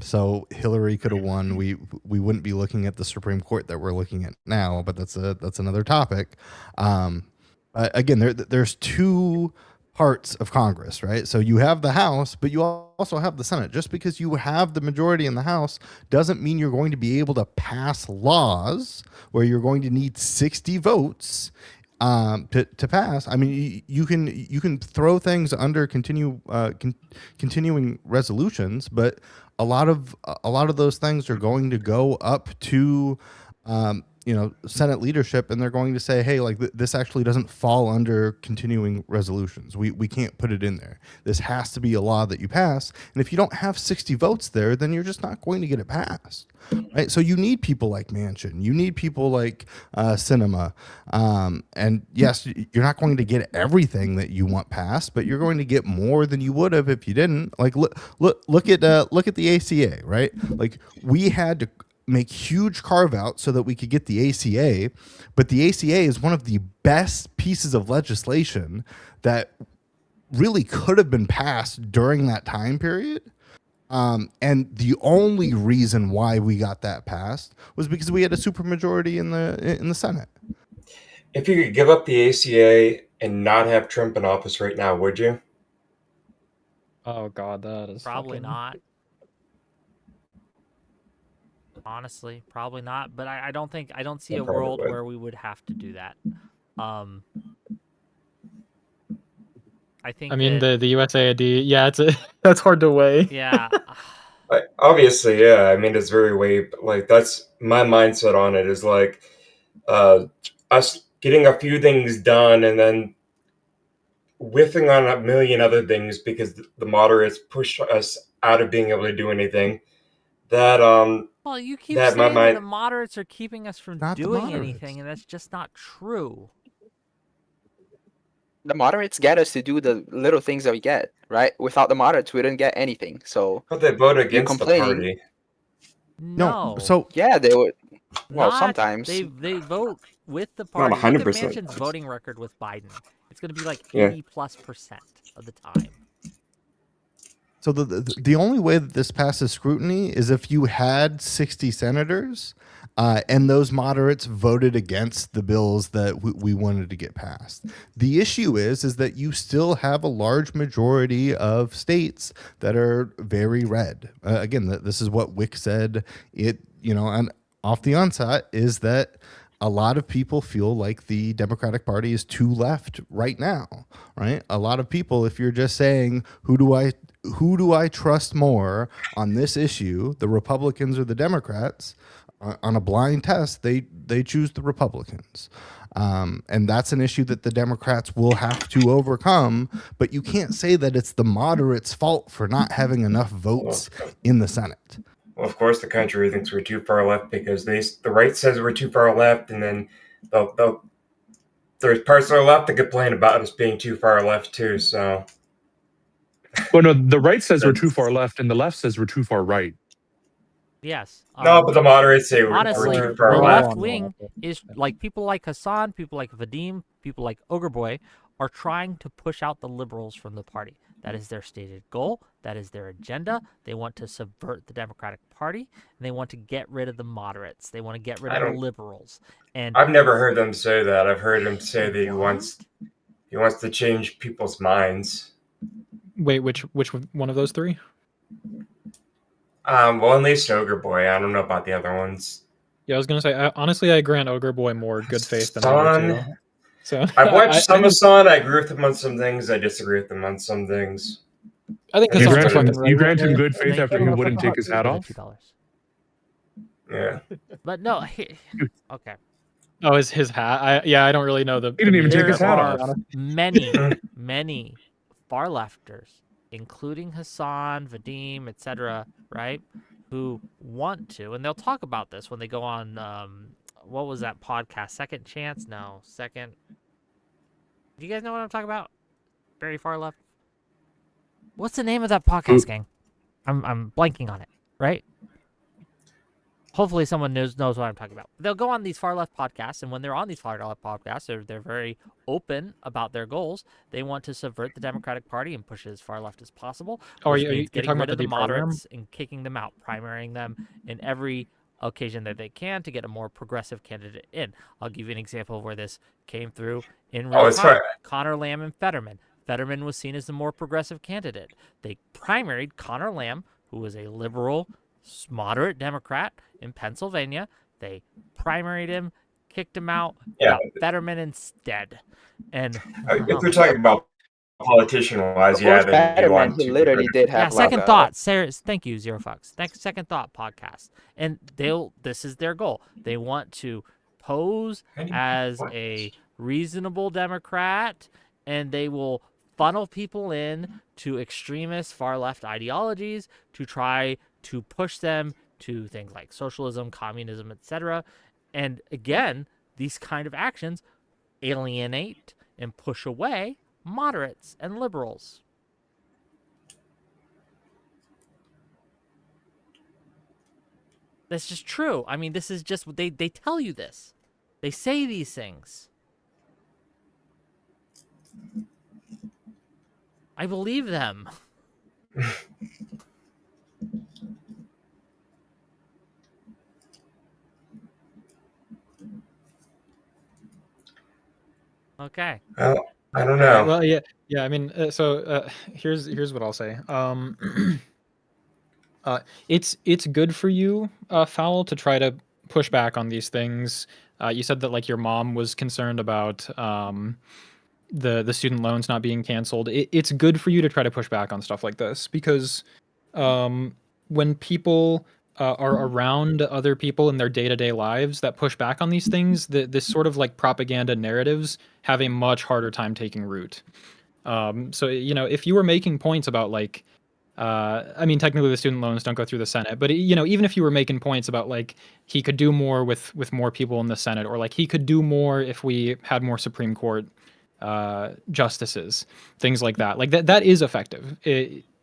So Hillary could have won. We wouldn't be looking at the Supreme Court that we're looking at now, but that's another topic. Again, there's two parts of Congress, right? So you have the House, but you also have the Senate. Just because you have the majority in the House doesn't mean you're going to be able to pass laws where you're going to need 60 votes to pass. I mean, you can throw things under continuing resolutions, but a lot of those things are going to go up to Senate leadership, and they're going to say, hey, like this actually doesn't fall under continuing resolutions. We can't put it in there. This has to be a law that you pass. And if you don't have 60 votes there, then you're just not going to get it passed. Right. So you need people like Manchin. You need people like Sinema. And yes, you're not going to get everything that you want passed, but you're going to get more than you would have if you didn't. Like look at the ACA, right? Like we had to make huge carve out so that we could get the ACA, but the ACA is one of the best pieces of legislation that really could have been passed during that time period. And the only reason why we got that passed was because we had a supermajority in the Senate. If you could give up the ACA and not have Trump in office right now, would you? Oh God, that is probably not. Honestly, probably not. But I don't see a world where we would have to do that. I think. I mean, the USAID. Yeah, that's hard to weigh. Yeah. Obviously, yeah. I mean, it's very way. Like that's my mindset on it. Is like us getting a few things done and then whiffing on a million other things because the moderates push us out of being able to do anything. That Well, you keep saying that the moderates are keeping us from doing anything, and that's just not true. The moderates get us to do the little things that we get, right? Without the moderates, we didn't get anything. So, but they vote against the party. No. So yeah, they would. Well, sometimes they vote with the party. Not 100%. Look at Manchin's voting record with Biden. It's going to be like 80+% of the time. So the only way that this passes scrutiny is if you had 60 senators and those moderates voted against the bills that we wanted to get passed. The issue is that you still have a large majority of states that are very red. Again, this is what Wick said. And off the onset is that a lot of people feel like the Democratic Party is too left right now, right? A lot of people, if you're just saying, who do I trust more on this issue, the Republicans or the Democrats, on a blind test, they choose the Republicans. And that's an issue that the Democrats will have to overcome, but you can't say that it's the moderates' fault for not having enough votes in the Senate. Well, of course, the country thinks we're too far left because the right says we're too far left, and then there's parts of the left that complain about us being too far left too. So, well, no, the right says we're too far left, and the left says we're too far right. Yes. No, but the moderates say honestly, we're too far the left. left wing is like people like Hassan, people like Vadim, people like Ogreboy are trying to push out the liberals from the party. That is their stated goal. That is their agenda. They want to subvert the Democratic Party, and they want to get rid of the moderates. They want to get rid of the liberals. And I've never heard them say that. I've heard him say that he wants to change people's minds. Wait, which one of those three? Well, at least Ogreboy. I don't know about the other ones. Yeah, I was gonna say. Honestly, I grant Ogreboy more good faith than the other two. So I've watched some of Son. I agree with him on some things. I disagree with him on some things. I think You Hassan's grant him- fucking right. You grant him right? good faith Thank after you. he wouldn't take his hat For the off. $2. Yeah. But no, okay. Oh, his hat. I don't really know the. He didn't even meaning take his of There hat that, to be are off. honest. many far lefters, including Hassan, Vadim, etc., right, who want to, and they'll talk about this when they go on, what was that podcast? Second Chance? No, Second. Do you guys know what I'm talking about? Very far left. What's the name of that podcast, gang? I'm blanking on it, right? Hopefully someone knows what I'm talking about. They'll go on these far left podcasts, and when they're on these far left podcasts, they're very open about their goals. They want to subvert the Democratic Party and push it as far left as possible. Oh, which you're means talking getting about rid of the the deprogram? moderates and kicking them out, primarying them in every occasion that they can to get a more progressive candidate in. I'll give you an example of where this came through in real it's time. fine. Connor Lamb and Fetterman. Fetterman was seen as the more progressive candidate. They primaried Connor Lamb, who was a liberal, moderate Democrat in Pennsylvania. They primaried him, kicked him out, Yeah. got Fetterman instead. And If we're talking about politician-wise, yeah, Post then you Fetterman, want he to. literally did have like second a, thought, Sarah. Thank you, Zero Fox. Second thought podcast, and this is their goal. They want to pose as a reasonable Democrat, and they will funnel people in to extremist far left ideologies to try to push them to things like socialism, communism, etc. And again, these kind of actions alienate and push away moderates and liberals. That's just true. I mean, this is just they tell you this. They say these things. I believe them. Okay. Well, I don't All right, know. well, yeah. I mean, here's what I'll say. It's good for you, Fowl, to try to push back on these things. You said that like your mom was concerned about the student loans not being canceled. It's good for you to try to push back on stuff like this because when people are around other people in their day-to-day lives that push back on these things, this sort of like propaganda narratives have a much harder time taking root. So if you were making points about like I mean, technically the student loans don't go through the Senate, but even if you were making points about like he could do more with more people in the Senate, or like he could do more if we had more Supreme Court justices, things like that. Like that is effective,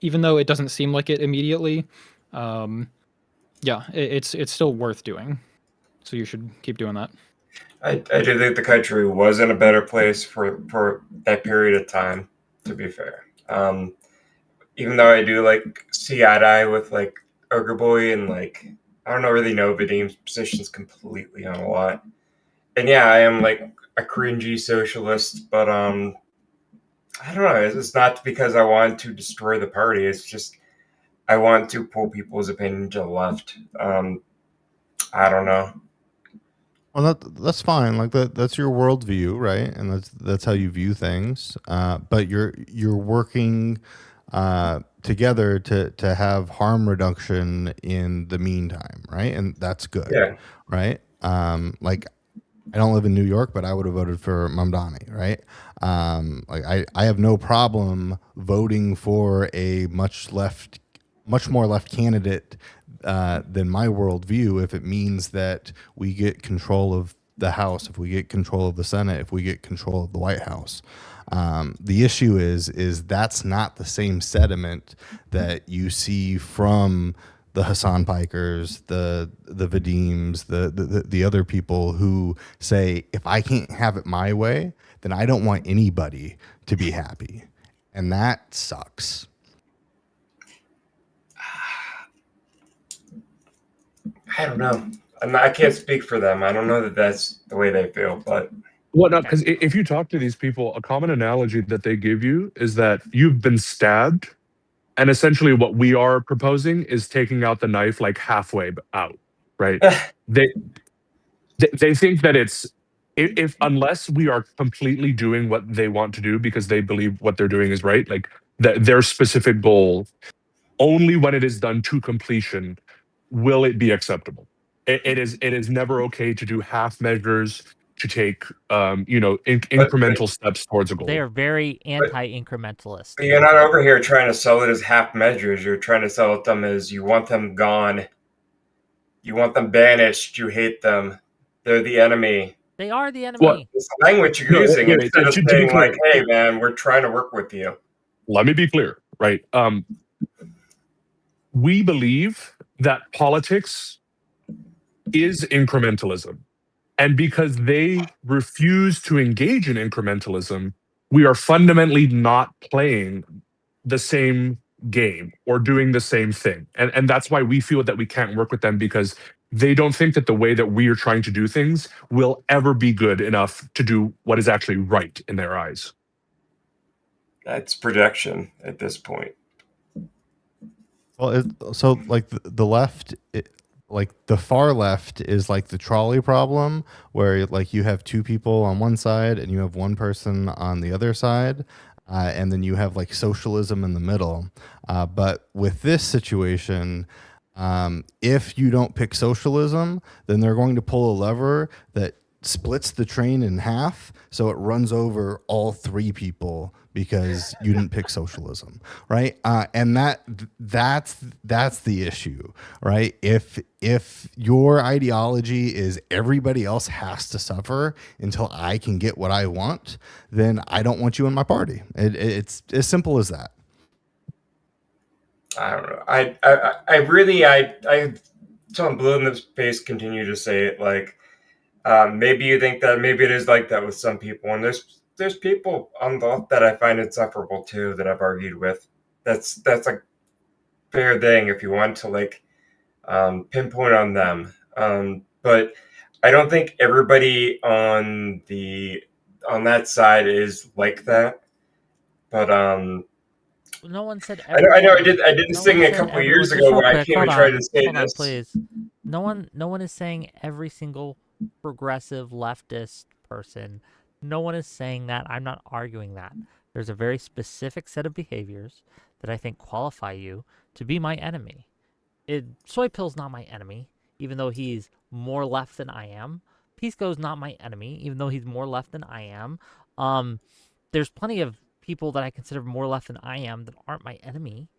even though it doesn't seem like it immediately. It's still worth doing. So you should keep doing that. I do think the country was in a better place for that period of time, to be fair. Even though I do like see eye to eye with like Ogreboy and like I don't really know Vadim's positions completely on a lot. And yeah, I am like a cringy socialist, but I don't know. It's not because I want to destroy the party. It's just I want to pull people's opinion to the left. I don't know. Well, that's fine. Like that's your worldview, right? And that's how you view things. But you're working together to have harm reduction in the meantime, right? And that's good, Yeah. right? Like I don't live in New York, but I would have voted for Mamdani, right? Like I have no problem voting for a much more left candidate than my worldview if it means that we get control of the House, if we get control of the Senate, if we get control of the White House. The issue is that's not the same sentiment that you see from the Hassan Pikers, the Vadims, the other people who say, if I can't have it my way, then I don't want anybody to be happy. And that sucks. I don't know. I can't speak for them. I don't know that that's the way they feel, but Well, no, because if you talk to these people, a common analogy that they give you is that you've been stabbed, and essentially what we are proposing is taking out the knife like halfway out, right? they think that it's if unless we are completely doing what they want to do because they believe what they're doing is right, like that their specific goal, only when it is done to completion will it be acceptable. It is never okay to do half measures, to take incremental steps towards a goal. They are very anti-incrementalist. But you're not over here trying to sell it as half measures. You're trying to sell it them as you want them gone. You want them banished. You hate them. They're the enemy. They are the enemy. Well, It's the language you're No, using wait, instead of to be saying clear. like, "Hey, man, we're trying to work with you." Let me be clear, right? We believe that politics is incrementalism. And because they refuse to engage in incrementalism, we are fundamentally not playing the same game or doing the same thing. And that's why we feel that we can't work with them, because they don't think that the way that we are trying to do things will ever be good enough to do what is actually right in their eyes. That's projection at this point. Well, so like the left, like the far left is like the trolley problem, where like you have two people on one side and you have one person on the other side, and then you have like socialism in the middle. But with this situation, if you don't pick socialism, then they're going to pull a lever that splits the train in half, so it runs over all three people because you didn't pick socialism, right? And that's the issue, right? If your ideology is everybody else has to suffer until I can get what I want, then I don't want you in my party. It's as simple as that. I don't know. I really till I'm blue in the face continue to say it like, maybe you think that maybe it is like that with some people, and there's people on the left that I find insufferable too that I've argued with. That's a fair thing if you want to like pinpoint on them. But I don't think everybody on that side is like that. But no one said. I know. I did this thing a couple years ago where I came and tried to say this. Please. No one is saying every single progressive leftist person. No one is saying that. I'm not arguing that. There's a very specific set of behaviors that I think qualify you to be my enemy. Soy Pill's not my enemy, even though he's more left than I am. Pisco's not my enemy, even though he's more left than I am. There's plenty of people that I consider more left than I am that aren't my enemy.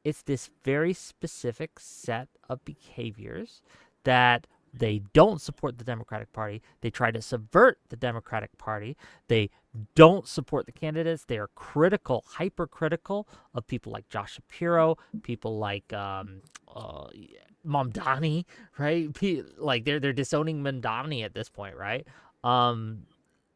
It's this very specific set of behaviors that they don't support the Democratic Party. They try to subvert the Democratic Party. They don't support the candidates. They are critical, hypercritical of people like Josh Shapiro, people like Mamdani, right? Like they're disowning Mamdani at this point, right?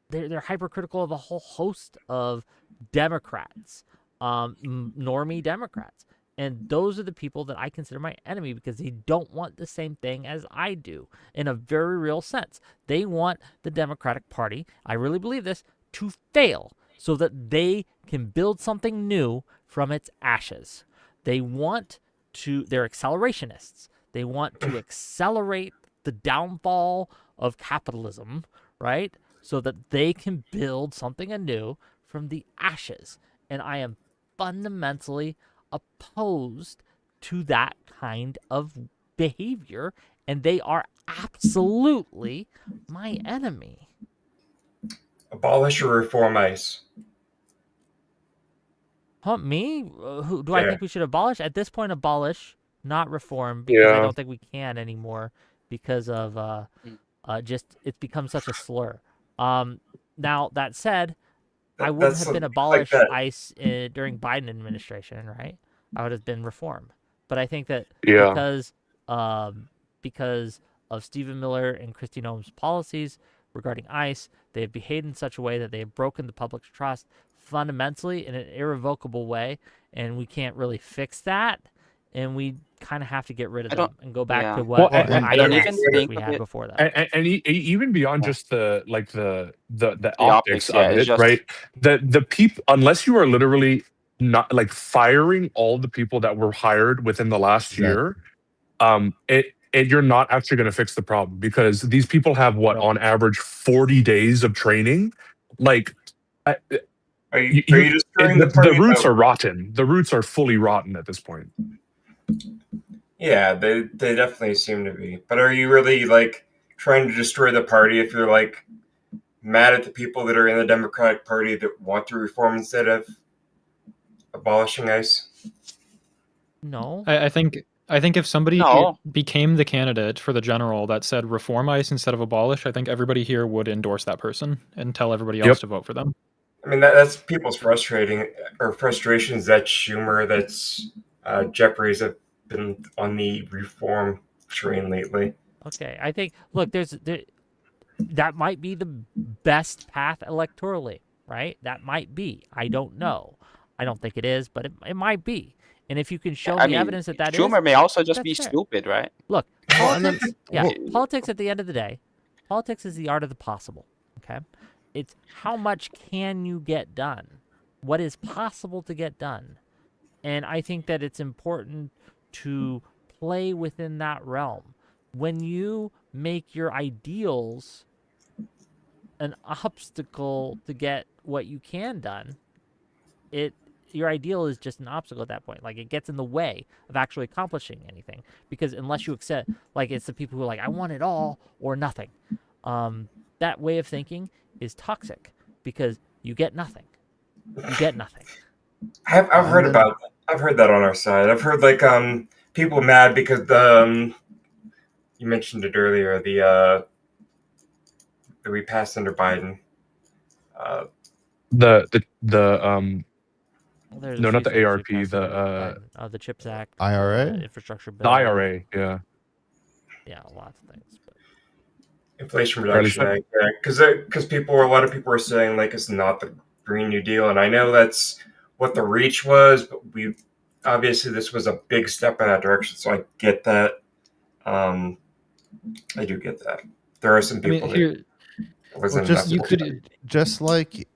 They're hypercritical of a whole host of Democrats, normie Democrats. And those are the people that I consider my enemy because they don't want the same thing as I do in a very real sense. They want the Democratic Party, I really believe this, to fail so that they can build something new from its ashes. They're accelerationists. They want to accelerate the downfall of capitalism, right? So that they can build something anew from the ashes. And I am fundamentally opposed to that kind of behavior, and they are absolutely my enemy. Abolish or reform ICE. Huh, me? Who do I think we should abolish? At this point, abolish, not reform, because I don't think we can anymore because of just it's become such a slur. Now that said, I wouldn't have been abolished like ICE during Biden administration, right? I would have been reform. But I think that because of Stephen Miller and Kristi Noem's policies regarding ICE, they have behaved in such a way that they have broken the public's trust fundamentally in an irrevocable way, and we can't really fix that. And we kind of have to get rid of them and go back to what we had before that. And even beyond just the optics of it, right? The people, unless you are literally not like firing all the people that were hired within the last year, you're not actually going to fix the problem, because these people have on average 40 days of training. Like, Are you destroying the party? The roots are rotten. The roots are fully rotten at this point. Yeah, they definitely seem to be. But are you really like trying to destroy the party if you're like mad at the people that are in the Democratic Party that want to reform instead of abolishing ICE? No. I think if somebody No. became the candidate for the general that said reform ICE instead of abolish, I think everybody here would endorse that person and tell everybody else to vote for them. I mean, that's people's frustrations. That's Schumer. That's Jeffries have been on the reform train lately. Okay, I think look, that might be the best path electorally, right? That might be. I don't know. I don't think it is, but it might be. And if you can show me evidence that Schumer is, may also just that's be fair. stupid, right? Look, Well, and then- politics, politics at the end of the day, politics is the art of the possible, okay? It's how much can you get done? What is possible to get done? And I think that it's important to play within that realm. When you make your ideals an obstacle to get what you can done, your ideal is just an obstacle at that point. Like, it gets in the way of actually accomplishing anything. Because unless you accept, like, it's the people who are like, I want it all or nothing. That way of thinking is toxic because you get nothing. You get nothing. I've heard about that. I've heard that on our side. I've heard like people mad because you mentioned it earlier, that we passed under Biden. Well, there's No, a not few the things we ARP, passed under Biden. The CHIPS Act, IRA? the infrastructure bill, the IRA, yeah. Yeah, lots of things. But Inflation Or at least Reduction Act, yeah, because a lot of people are saying like it's not the Green New Deal, and I know that's what the reach was, but obviously this was a big step in that direction, so I get that. I do get that. There are some people that it wasn't enough. Just like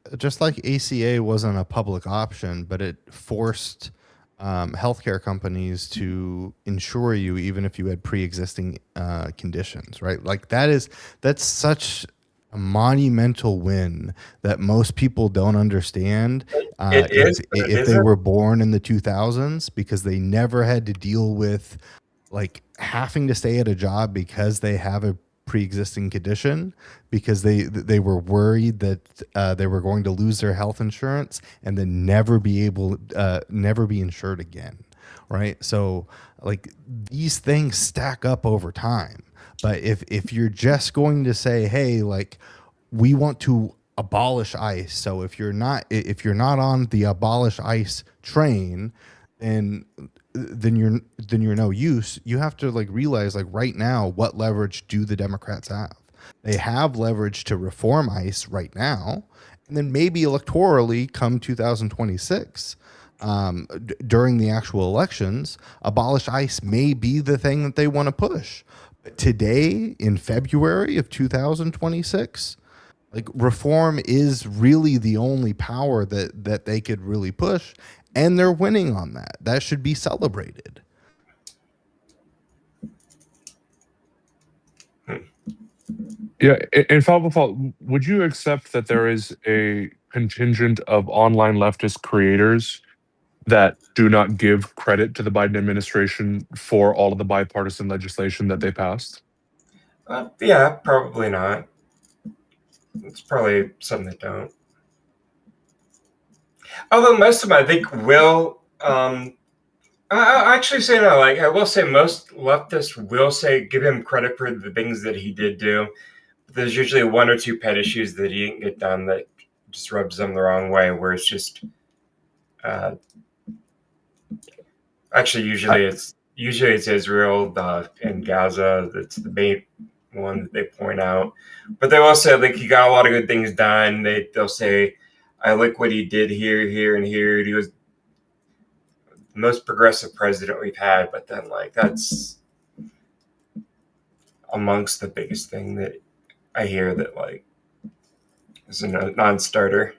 ACA wasn't a public option, but it forced healthcare companies to insure you even if you had pre-existing conditions, right? Like that's such a monumental win that most people don't understand if they were born in the 2000s, because they never had to deal with like having to stay at a job because they have a pre-existing condition, because they were worried that they were going to lose their health insurance and then never be insured again, right? So like these things stack up over time. But if you're just going to say, hey, like we want to abolish ICE, so if you're not on the abolish ICE train, then you're no use. You have to like realize, like, right now, what leverage do the Democrats have? They have leverage to reform ICE right now, and then maybe electorally come 2026, during the actual elections, abolish ICE may be the thing that they want to push. But today, in February of 2026, like, reform is really the only power that they could really push, and they're winning on that. That should be celebrated. Yeah, in Falcon, would you accept that there is a contingent of online leftist creators that do not give credit to the Biden administration for all of the bipartisan legislation that they passed? Yeah, probably not. It's probably some that don't. Although most of them, I think, will. I actually say no. Like, I will say most leftists will give him credit for the things that he did do. But there's usually one or two pet issues that he didn't get done that just rubs them the wrong way. Where it's just, actually, usually it's Israel and Gaza. That's the main one that they point out. But they will say, like, he got a lot of good things done. They'll say, I like what he did here, here, and here. He was the most progressive president we've had. But then, like, that's amongst the biggest thing that I hear that, like, is a non-starter.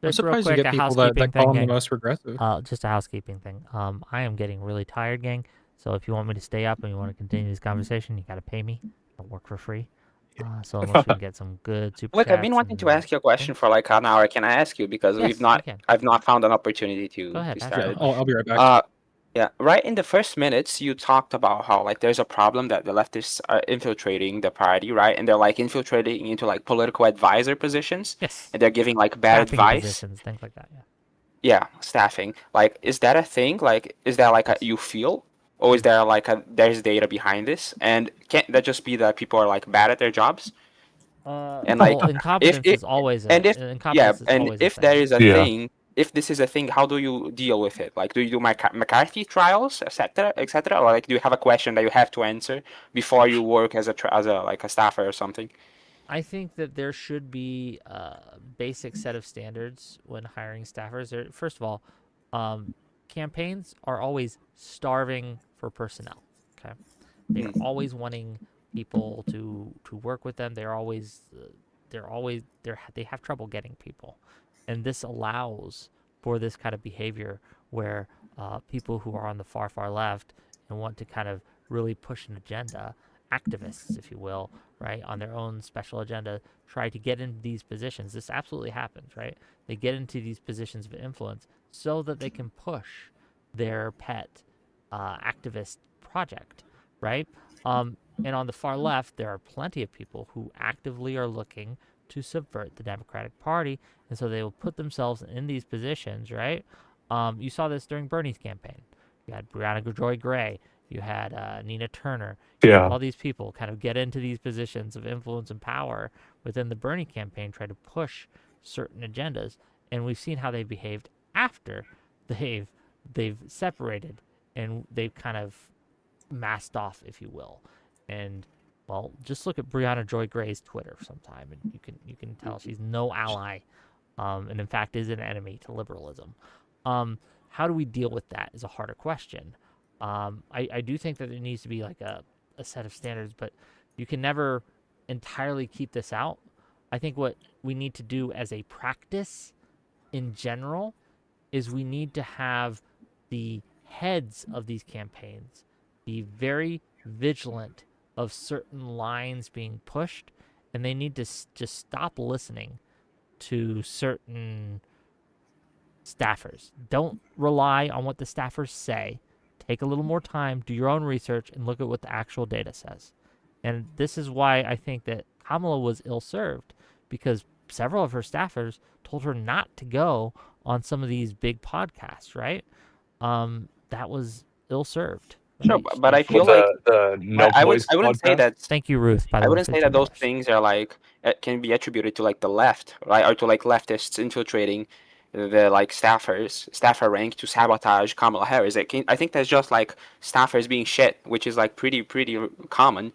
I'm surprised you get people that call him the most progressive. Just a housekeeping thing. I am getting really tired, gang. So if you want me to stay up and you want to continue this conversation, you got to pay me. I work for free. So unless we can get some good super Look, chats. I've been wanting to and ask you a question for like an hour. Can I ask you because Yes, you can. I've not found an opportunity Go to ahead, to ask start me. it. I'll be right back. Yeah, right in the first minutes, you talked about how like there's a problem that the leftists are infiltrating the party, right? And they're like infiltrating into like political advisor positions, Yes. and they're giving like bad Staffing advice. positions, things like that. Yeah. Yeah, staffing. Like, is that a thing? Like, is that like a Yes. you feel, or is there like there's data behind this? And can't that just be that people are like bad at their jobs? And like, well, incompetence if is always and if incompetence is and always a if thing. there is a Yeah. thing, if this is a thing, how do you deal with it? Like, do you do McCarthy trials, etc., etc., or like do you have a question that you have to answer before you work as a like a staffer or something? I think that there should be a basic set of standards when hiring staffers. First of all, campaigns are always starving for personnel. Okay, they are always wanting people to work with them. They have trouble getting people, and this allows for this kind of behavior where people who are on the far left and want to kind of really push an agenda, activists, if you will, right, on their own special agenda, try to get into these positions. This absolutely happens, right? They get into these positions of influence so that they can push their pet activist project, right? And on the far left, there are plenty of people who actively are looking to subvert the Democratic Party, and so they will put themselves in these positions, right? You saw this during Bernie's campaign. You had Brianna Joy Gray. You had Nina Turner. Yeah. All these people kind of get into these positions of influence and power within the Bernie campaign, try to push certain agendas, and we've seen how they behaved after they've separated and they've kind of masked off, if you will. And well, just look at Brianna Joy Gray's Twitter sometime, and you can tell she's no ally, and in fact is an enemy to liberalism. How do we deal with that is a harder question. I do think that there needs to be like a set of standards, but you can never entirely keep this out. I think what we need to do as a practice in general is we need to have the heads of these campaigns be very vigilant of certain lines being pushed, and they need to just stop listening to certain staffers. Don't rely on what the staffers say. Take a little more time, do your own research, and look at what the actual data says. And this is why I think that Kamala was ill-served, because several of her staffers told her not to go on some of these big podcasts, right? That was ill-served. Sure, Right? but I feel Well, like the No Boys I wouldn't say podcast. that Thank you, Ruth, by the I way, wouldn't for say the that those $2. things are like can be attributed to like the left, right, or to like leftists infiltrating the like staffer rank to sabotage Kamala Harris. I think that's just like staffers being shit, which is like pretty common,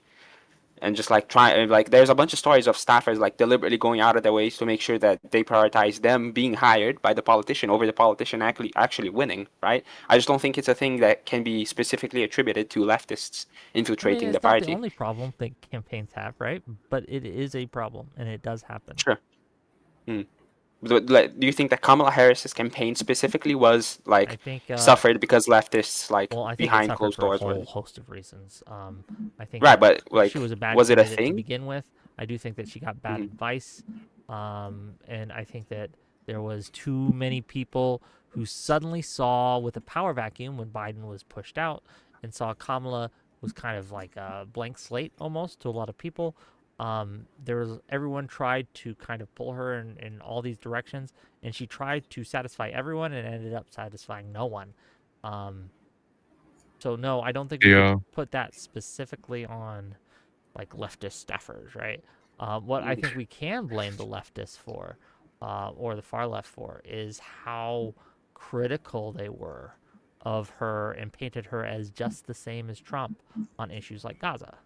and just like like there's a bunch of stories of staffers like deliberately going out of their ways to make sure that they prioritize them being hired by the politician over the politician actually winning, right? I just don't think it's a thing that can be specifically attributed to leftists infiltrating the It's not the party. only problem that campaigns have, right? But it is a problem, and it does happen. Sure. Do you think that Kamala Harris's campaign specifically was I like think suffered because leftists like well, I think it behind suffered closed for a doors whole were host of reasons. I think right, that but like she was a bad was it a candidate to thing? begin with. I do think that she got bad Mhm. advice, and I think that there was too many people who suddenly saw with a power vacuum when Biden was pushed out, and saw Kamala was kind of like a blank slate almost to a lot of people. Everyone tried to kind of pull her in all these directions, and she tried to satisfy everyone and ended up satisfying no one. So no, I don't think we Yeah. could put that specifically on like leftist staffers, right? What I think we can blame the leftists for, or the far left for, is how critical they were of her and painted her as just the same as Trump on issues like Gaza,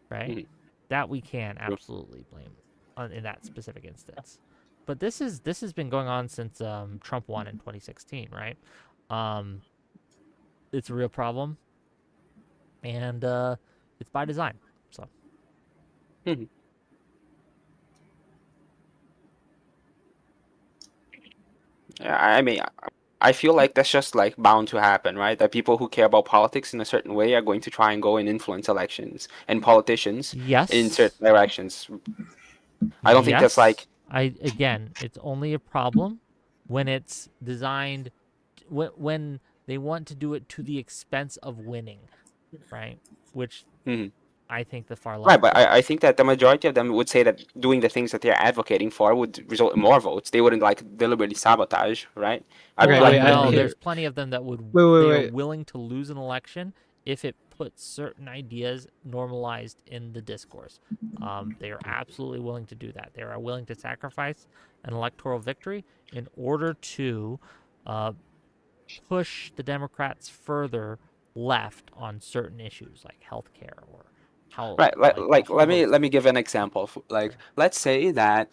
right? Mhm. That we can absolutely blame in that specific instance. But this has been going on since Trump won in 2016, right? It's a real problem, and it's by design. So Mhm. Yeah, I mean, I feel like that's just like bound to happen, right? That people who care about politics in a certain way are going to try and go and influence elections and politicians in Yes. certain directions. I don't think that's like Again, it's only a problem when it's designed when they want to do it to the expense of winning, right? Which Mhm. I think the far left. Right, but I think that the majority of them would say that doing the things that they're advocating for would result in more votes. They wouldn't like deliberately sabotage, right? Okay, like, wait, no, here- there's plenty of them that would Wait, they are wait. willing to lose an election if it puts certain ideas normalized in the discourse. They are absolutely willing to do that. They are willing to sacrifice an electoral victory in order to push the Democrats further left on certain issues like healthcare or how. right, like a whole let me give an example. Like, let's say that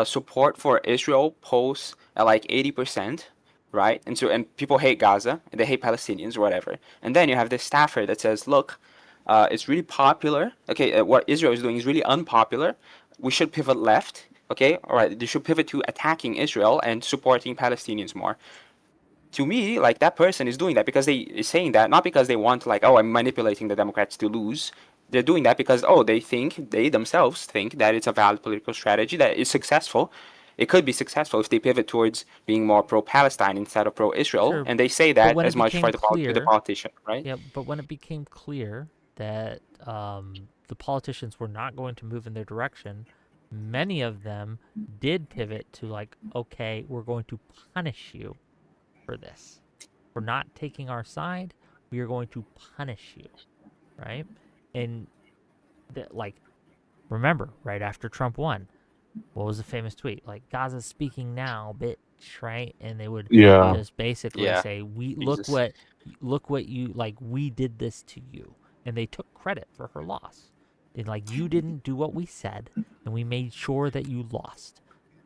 support for Israel polls at like 80%, right? And people hate Gaza and they hate Palestinians or whatever. And then you have this staffer that says, look, it's really popular. Okay, what Israel is doing is really unpopular. We should pivot left. Okay, all right. They should pivot to attacking Israel and supporting Palestinians more. To me, like, that person is doing that because they is saying that not because they want to, like, oh, I'm manipulating the Democrats to lose. They're doing that because they themselves think that it's a valid political strategy that is successful. It could be successful if they pivot towards being more pro-Palestine instead of pro-Israel, Sure, and they say but that when as it much became to the clear, politician, right? yeah, but when it became clear that the politicians were not going to move in their direction, many of them did pivot to like, okay, we're going to punish you for this. For not taking our side, we are going to punish you, right? And like, remember, right after Trump won, what was the famous tweet? Like, Gaza's speaking now, bitch, right? And they would Yeah. just basically Yeah. say, "We Jesus. look what you like. We did this to you," and they took credit for her loss. They like, you didn't do what we said, and we made sure that you lost.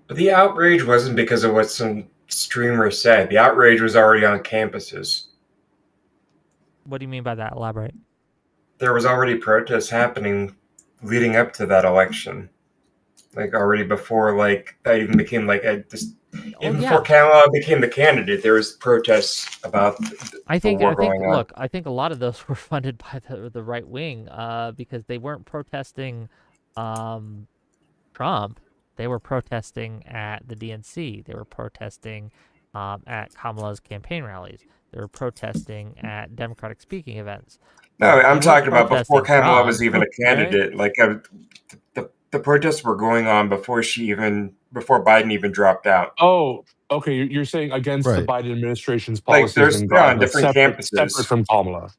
But the outrage wasn't because of what some streamer said. The outrage was already on campuses. What do you mean by that? Elaborate. There was already protests happening leading up to that election. Like, already before, like, that even became like even before Kamala became the candidate, there was protests about I think going on. look, I think a lot of those were funded by the right wing because they weren't protesting Trump. They were protesting at the DNC. They were protesting at Kamala's campaign rallies. They were protesting at Democratic speaking events. No, I'm They talking weren't about before protesting Kamala was Trump, even a right? candidate. Like, the protests were going on before before Biden even dropped out. Oh, okay. You're saying against the Right. Biden administration's Like, policies in they're on Gaza, different separate campuses. from Kamala.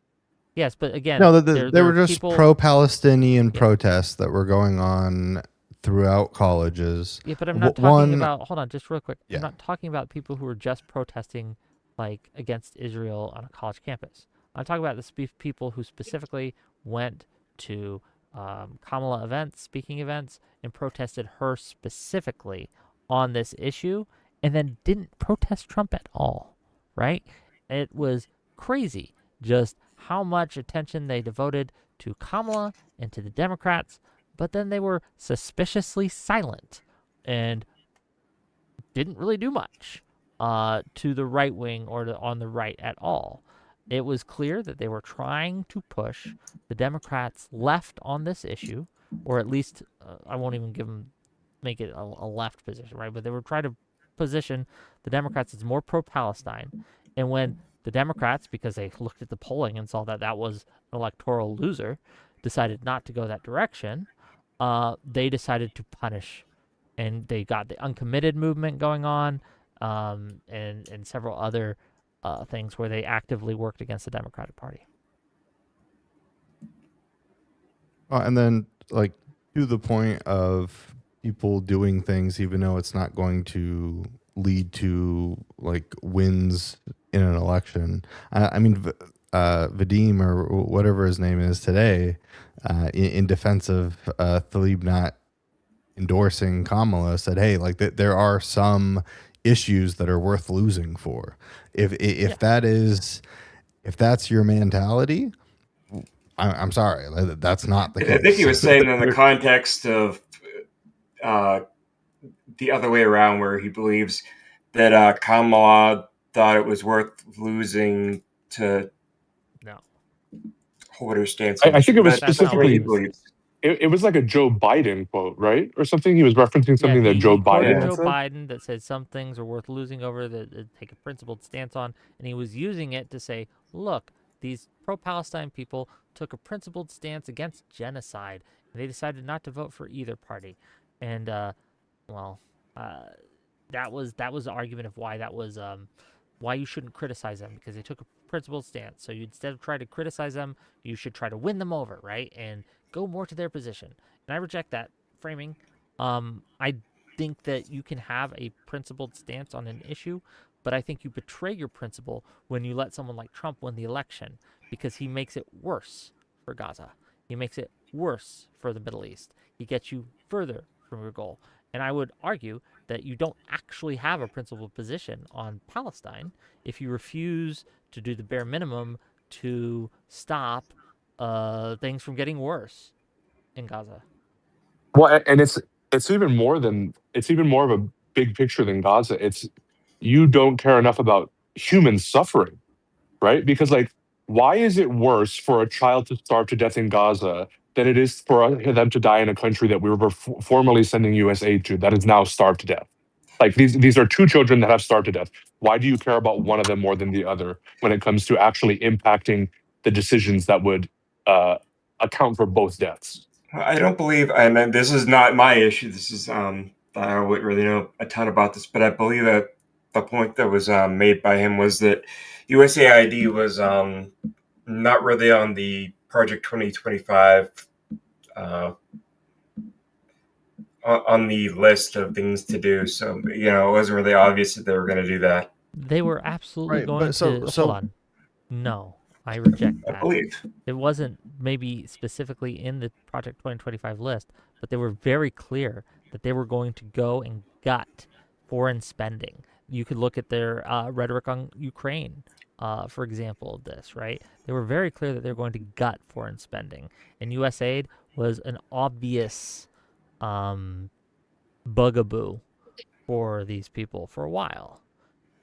Yes, but again, No, there they were are just people. pro-Palestinian protests that were going on throughout colleges. Yeah, but I'm not talking One, about. Hold on, just real quick. Yeah. I'm not talking about people who are just protesting, like against Israel on a college campus. I'm talking about the people who specifically went to Kamala events, speaking events, and protested her specifically on this issue, and then didn't protest Trump at all. Right? It was crazy just how much attention they devoted to Kamala and to the Democrats, but then they were suspiciously silent and didn't really do much to the right wing or on the right at all. It was clear that they were trying to push the Democrats left on this issue, or at least I won't even make it a left position, right? But they were trying to position the Democrats as more pro-Palestine. And when the Democrats, because they looked at the polling and saw that that was an electoral loser, decided not to go that direction, they decided to punish. And they got the uncommitted movement going on, and several other things where they actively worked against the Democratic Party. and then like to the point of people doing things even though it's not going to lead to like wins in an election. I mean, Vadim or whatever his name is today, in defense of Tlaib not endorsing Kamala, said, "Hey, like there are some issues that are worth losing for. If that's your mentality, I'm sorry, that's not the case." I think he was saying in the context of the other way around, where he believes that Kamala thought it was worth losing to No. hold her stance. I think it was That's not what specifically he was saying. it was like a Joe Biden quote, right, or something. He was referencing something that Joe he quoted Biden. Joe said. Biden that said some things are worth losing over that take a principled stance on, and he was using it to say, look, these pro-Palestine people took a principled stance against genocide, and they decided not to vote for either party, and that was the argument of why that was why you shouldn't criticize them, because they took a principled stance. So you, instead of trying to criticize them, you should try to win them over, right? And go more to their position. And I reject that framing. I think that you can have a principled stance on an issue, but I think you betray your principle when you let someone like Trump win the election, because he makes it worse for Gaza. He makes it worse for the Middle East. He gets you further from your goal. And I would argue that you don't actually have a principled position on Palestine if you refuse to do the bare minimum to stop things from getting worse in Gaza. Well, and it's even more of a big picture than Gaza. It's you don't care enough about human suffering, right? Because like, why is it worse for a child to starve to death in Gaza than it is for them to die in a country that we were formerly sending U.S. aid to that is now starved to death? Like these are two children that have starved to death. Why do you care about one of them more than the other when it comes to actually impacting the decisions that would account for both deaths? I don't believe, and this is not my issue. This is I wouldn't really know a ton about this, but I believe that the point that was made by him was that USAID was not really on the Project 2025 on the list of things to do. So it wasn't really obvious that they were going to do that. They were absolutely Right, going but so- to. so- Hold on. No, I reject I that. believe. It wasn't maybe specifically in the Project 2025 list, but they were very clear that they were going to go and gut foreign spending. You could look at their rhetoric on Ukraine, for example, of this, right? They were very clear that they were going to gut foreign spending. And USAID was an obvious bugaboo for these people for a while.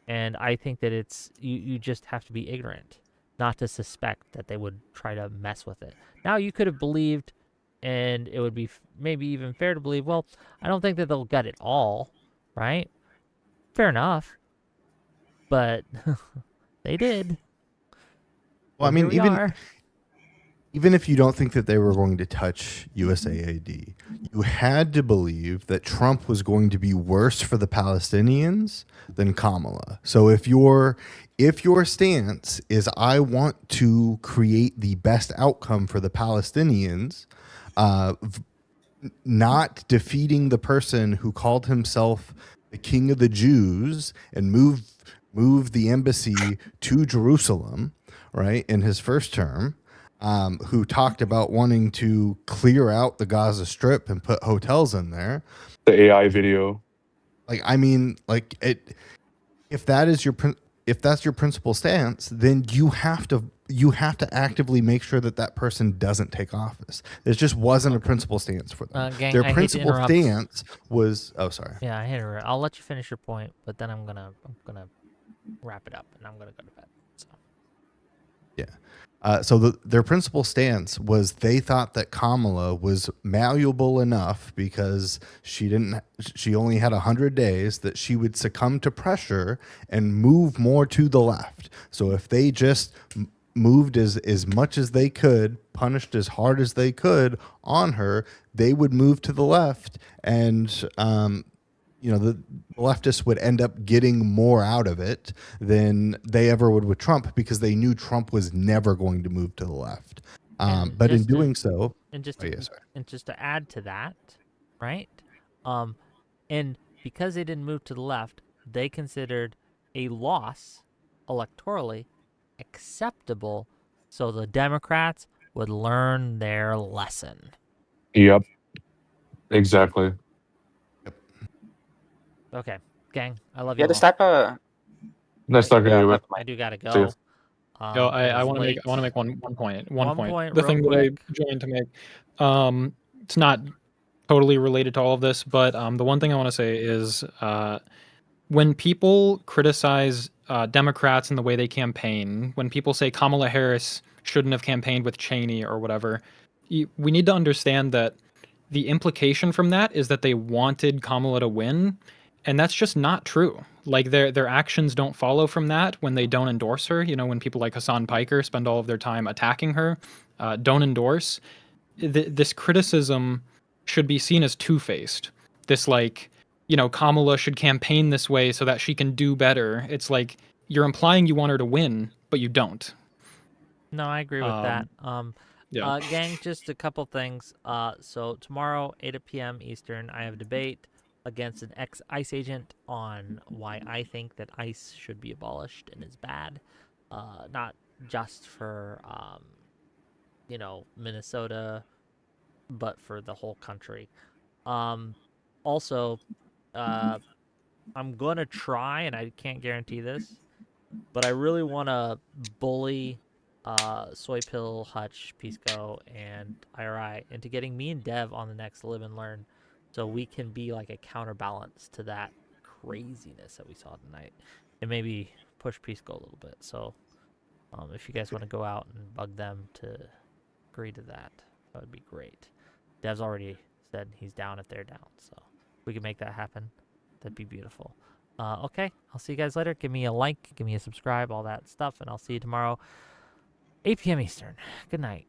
And I think that it's you just have to be ignorant not to suspect that they would try to mess with it. Now, you could have believed, and it would be maybe even fair to believe, well, I don't think that they'll gut it all, right? Fair enough. But they did. Well, I And mean, here we are. even if you don't think that they were going to touch USAID, you had to believe that Trump was going to be worse for the Palestinians than Kamala. So if your stance is I want to create the best outcome for the Palestinians, not defeating the person who called himself the King of the Jews and moved the embassy to Jerusalem, right, in his first term, who talked about wanting to clear out the Gaza Strip and put hotels in there. The AI video. Like, I mean, like if that's your principal stance, then you have to actively make sure that person doesn't take office. It just wasn't a principal stance for them. Gang, Their I hate to principal interrupt. stance was sorry. Yeah, I hate it. I'll let you finish your point, but then I'm gonna wrap it up, and I'm gonna go to bed. So. So their principal stance was they thought that Kamala was malleable enough because she only had 100 days that she would succumb to pressure and move more to the left. So if they just moved as much as they could, punished as hard as they could on her, they would move to the left, and the leftists would end up getting more out of it than they ever would with Trump, because they knew Trump was never going to move to the left. But in doing so, and just sorry. to add to that, right? And because they didn't move to the left, they considered a loss electorally acceptable, so the Democrats would learn their lesson. Yep. Exactly. Okay, gang, I love you. Yeah, this type of Nice talking to you. I do gotta See ya. go. I want to late. make one point. One point The real thing quick. that I joined to make. It's not totally related to all of this, but the one thing I want to say is when people criticize Democrats and the way they campaign, when people say Kamala Harris shouldn't have campaigned with Cheney or whatever, we need to understand that the implication from that is that they wanted Kamala to win, and that's just not true. Like their actions don't follow from that when they don't endorse her. You know, when people like Hassan Piker spend all of their time attacking her, don't endorse. This criticism should be seen as two-faced. This like, you know, Kamala should campaign this way so that she can do better. It's like you're implying you want her to win, but you don't. No, I agree with that. Yeah. Gang, just a couple things. So tomorrow, 8 p.m. Eastern, I have a debate against an ex-ICE agent on why I think that ICE should be abolished and is bad. Not just for, you know, Minnesota, but for the whole country. Also, I'm going to try, and I can't guarantee this, but I really want to bully Soy Pill, Hutch, Pisco, and IRI into getting me and Dev on the next Live and Learn so we can be like a counterbalance to that craziness that we saw tonight and maybe push Pisco a little bit. So if you guys want to go out and bug them to agree to that, that would be great. Dev's already said he's down if they're down, so if we can make that happen, that'd be beautiful. Okay, I'll see you guys later. Give me a like, give me a subscribe, all that stuff, and I'll see you tomorrow, 8 p.m. Eastern. Good night.